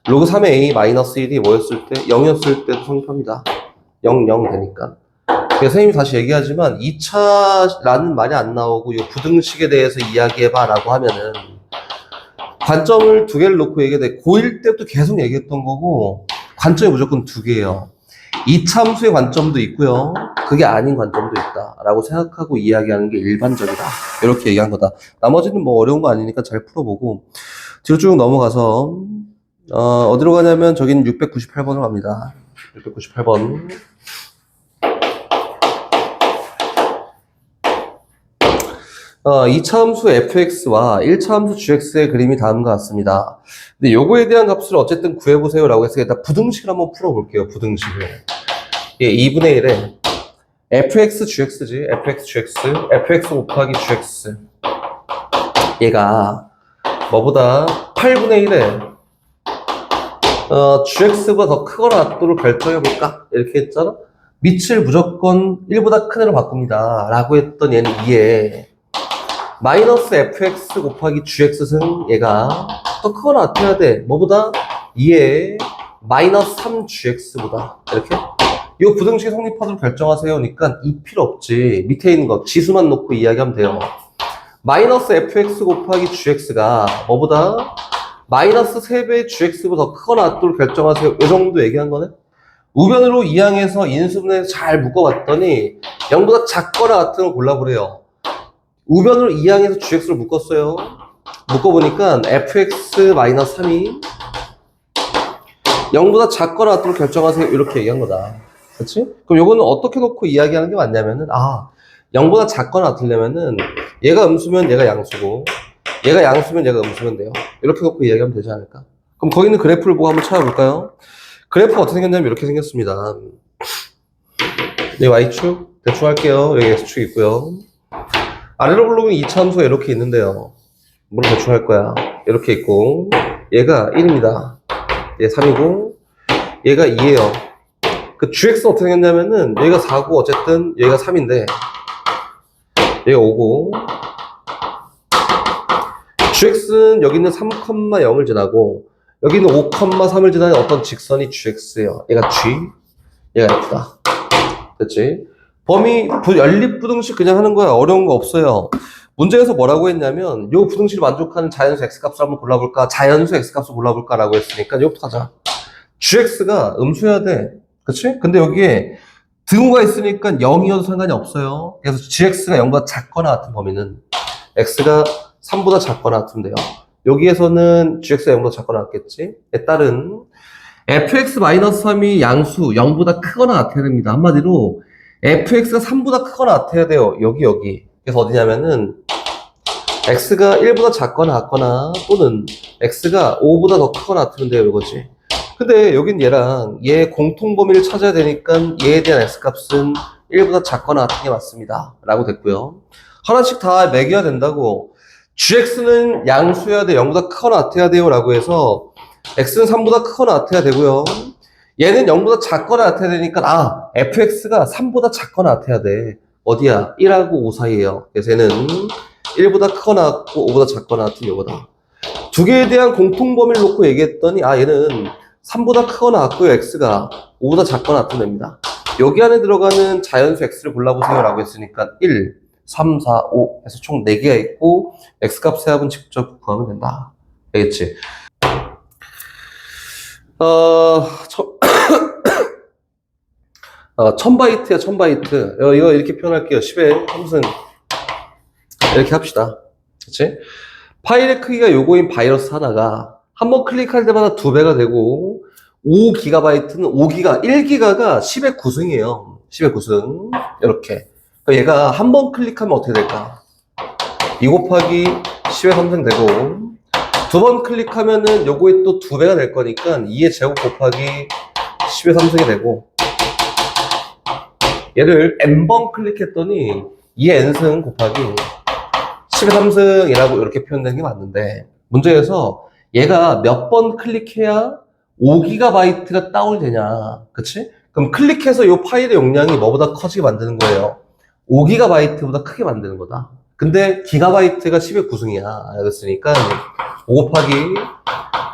로그 3의 a 마이너스 1이 뭐였을 때? 0이었을 때도 성립합니다. 0 되니까. 그래서 선생님이 다시 얘기하지만 2차라는 말이 안 나오고 이 부등식에 대해서 이야기해봐 라고 하면은 관점을 두 개를 놓고 얘기해. 고1 때부터 계속 얘기했던 거고 관점이 무조건 두 개예요. 2차 함수의 관점도 있고요. 그게 아닌 관점도 있다 라고 생각하고 이야기하는 게 일반적이다. 이렇게 얘기한 거다. 나머지는 뭐 어려운 거 아니니까 잘 풀어보고 뒤로 쭉 넘어가서 어디로 가냐면 저기는 698번으로 갑니다. 698번. 2차 함수 fx와 1차 함수 gx의 그림이 다음과 같습니다. 근데 요거에 대한 값을 어쨌든 구해보세요 라고 해서 일단 부등식을 한번 풀어볼게요. 부등식을. 2분의 1에 fx gx지. fx 곱하기 gx. 얘가 뭐보다 8분의 1에 gx보다 더 크거나 같도록 결정해볼까? 이렇게 했잖아? 밑을 무조건 1보다 큰 애로 바꿉니다. 라고 했던 얘는 2에 마이너스 fx 곱하기 gx승 얘가 더 크거나 같아야 돼. 뭐보다? 2에 마이너스 3gx보다. 이렇게? 이거 부등식 성립하도록 결정하세요. 그러니까 이 필요 없지. 밑에 있는 거 지수만 놓고 이야기하면 돼요. 마이너스 fx 곱하기 gx가 뭐보다? 마이너스 3배의 gx보다 더 크거나 같도록 결정하세요. 이 정도 얘기한 거네. 우변으로 이항해서 인수분해서 잘 묶어봤더니 0보다 작거나 같은 걸 골라보래요. 우변으로 이항해서 gx를 묶었어요. 묶어보니까 fx-3이 0보다 작거나 같도록 결정하세요. 이렇게 얘기한 거다. 그렇지? 그럼 요거는 어떻게 놓고 이야기하는 게 맞냐면은 0보다 작거나 같으려면은 얘가 음수면 얘가 양수고 얘가 양수면 얘가 음수면 돼요. 이렇게 놓고 이야기하면 되지 않을까? 그럼 거기 있는 그래프를 보고 한번 찾아볼까요? 그래프가 어떻게 생겼냐면 이렇게 생겼습니다. 여기 Y축 대충 할게요. 여기 X축 있고요. 아래로 블록은 2차 함수가 이렇게 있는데요. 물론 대충 할 거야. 이렇게 있고 얘가 1입니다. 얘 3이고 얘가 2예요. 그 gx 어떻게 생겼냐면은 여기가 4고 어쨌든 여기가 3인데 여기가 5고 gx는 여기 있는 3,0을 지나고 여기는 5,3을 지나는 어떤 직선이 gx예요. 얘가 g, 얘가 f다. 됐지? 범위 연립부등식 그냥 하는 거야. 어려운 거 없어요. 문제에서 뭐라고 했냐면 요 부등식을 만족하는 자연수 x값을 한번 골라볼까? 자연수 x값을 골라볼까? 라고 했으니까 이거부터 하자. gx가 음수여야 돼. 그치? 근데 여기에 등호가 있으니까 0이어도 상관이 없어요. 그래서 gx가 0보다 작거나 같은 범위는 x가 3보다 작거나 같으면 돼요. 여기에서는 gx가 0보다 작거나 같겠지? 에 따른 fx-3이 양수 0보다 크거나 같아야 됩니다. 한마디로 fx가 3보다 크거나 같아야 돼요. 여기. 그래서 어디냐면은 x가 1보다 작거나 같거나 또는 x가 5보다 더 크거나 같으면 돼요. 이거지. 근데 여긴 얘랑 얘 공통 범위를 찾아야 되니까 얘에 대한 x값은 1보다 작거나 같은 게 맞습니다. 라고 됐고요. 하나씩 다 매겨야 된다고. gx는 양수여야 돼. 0보다 크거나 같아야 돼요. 라고 해서 x는 3보다 크거나 같아야 되고요. 얘는 0보다 작거나 같아야 되니까 fx가 3보다 작거나 같아야 돼. 어디야? 1하고 5 사이에요. 그래서 얘는 1보다 크거나 같고 5보다 작거나 같은 요거다. 두 개에 대한 공통 범위를 놓고 얘기했더니 얘는 3보다 크거나 같고요. x가 5보다 작거나 같은 됩니다. 여기 안에 들어가는 자연수 x를 골라보세요 라고 했으니까 1, 3, 4, 5 해서 총 4개가 있고 x값의 합은 직접 구하면 된다. 알겠지? 1000바이트야 1000바이트. 이거 이렇게 표현할게요. 10의 3승 이렇게 합시다. 그치? 파일의 크기가 요거인 바이러스 하나가 한번 클릭할 때마다 2배가 되고 5GB는 5기가 1기가가 10의 9승이에요. 10의 9승 이렇게. 그러니까 얘가 한 번 클릭하면 어떻게 될까? 2 곱하기 10의 3승 되고 두 번 클릭하면은 요거에 또 2배가 될 거니까 2의 제곱 곱하기 10의 3승이 되고 얘를 n번 클릭했더니 2의 n승 곱하기 10의 3승이라고 이렇게 표현되는 게 맞는데 문제에서 얘가 몇 번 클릭해야 5GB가 다운이 되냐 그치? 그럼 클릭해서 이 파일의 용량이 뭐보다 커지게 만드는 거예요. 5GB보다 크게 만드는 거다. 근데 기가바이트가 10의 9승이야. 그랬으니까 5 곱하기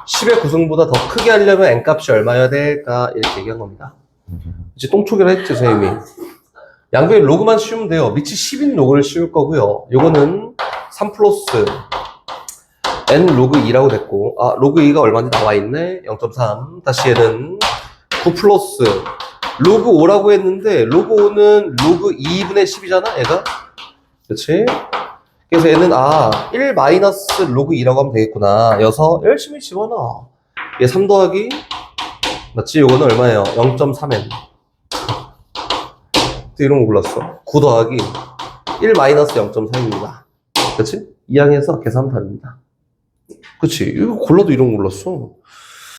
10의 9승보다 더 크게 하려면 n값이 얼마여야 될까 이렇게 얘기한 겁니다. 이제 똥초기를 했죠 선생님이. 양변에 로그만 씌우면 돼요. 밑이 10인 로그를 씌울 거고요. 요거는 3 플러스 n 로그 2라고 됐고 로그 2가 얼마인지 나와 있네. 0.3 다시 얘는 9 플러스 로그 5라고 했는데 로그 5는 로그 2분의 10이잖아 얘가. 그렇지? 그래서 얘는 1 마이너스 로그 2라고 하면 되겠구나. 여서 열심히 집어넣어. 얘 3 더하기 맞지? 요거는 얼마예요? 0.3n. 이런 거 골랐어. 9 더하기 1 마이너스 0.3입니다. 그치? 이항에서 계산하면 답입니다. 그치? 이거 골라도 이런 거 골랐어.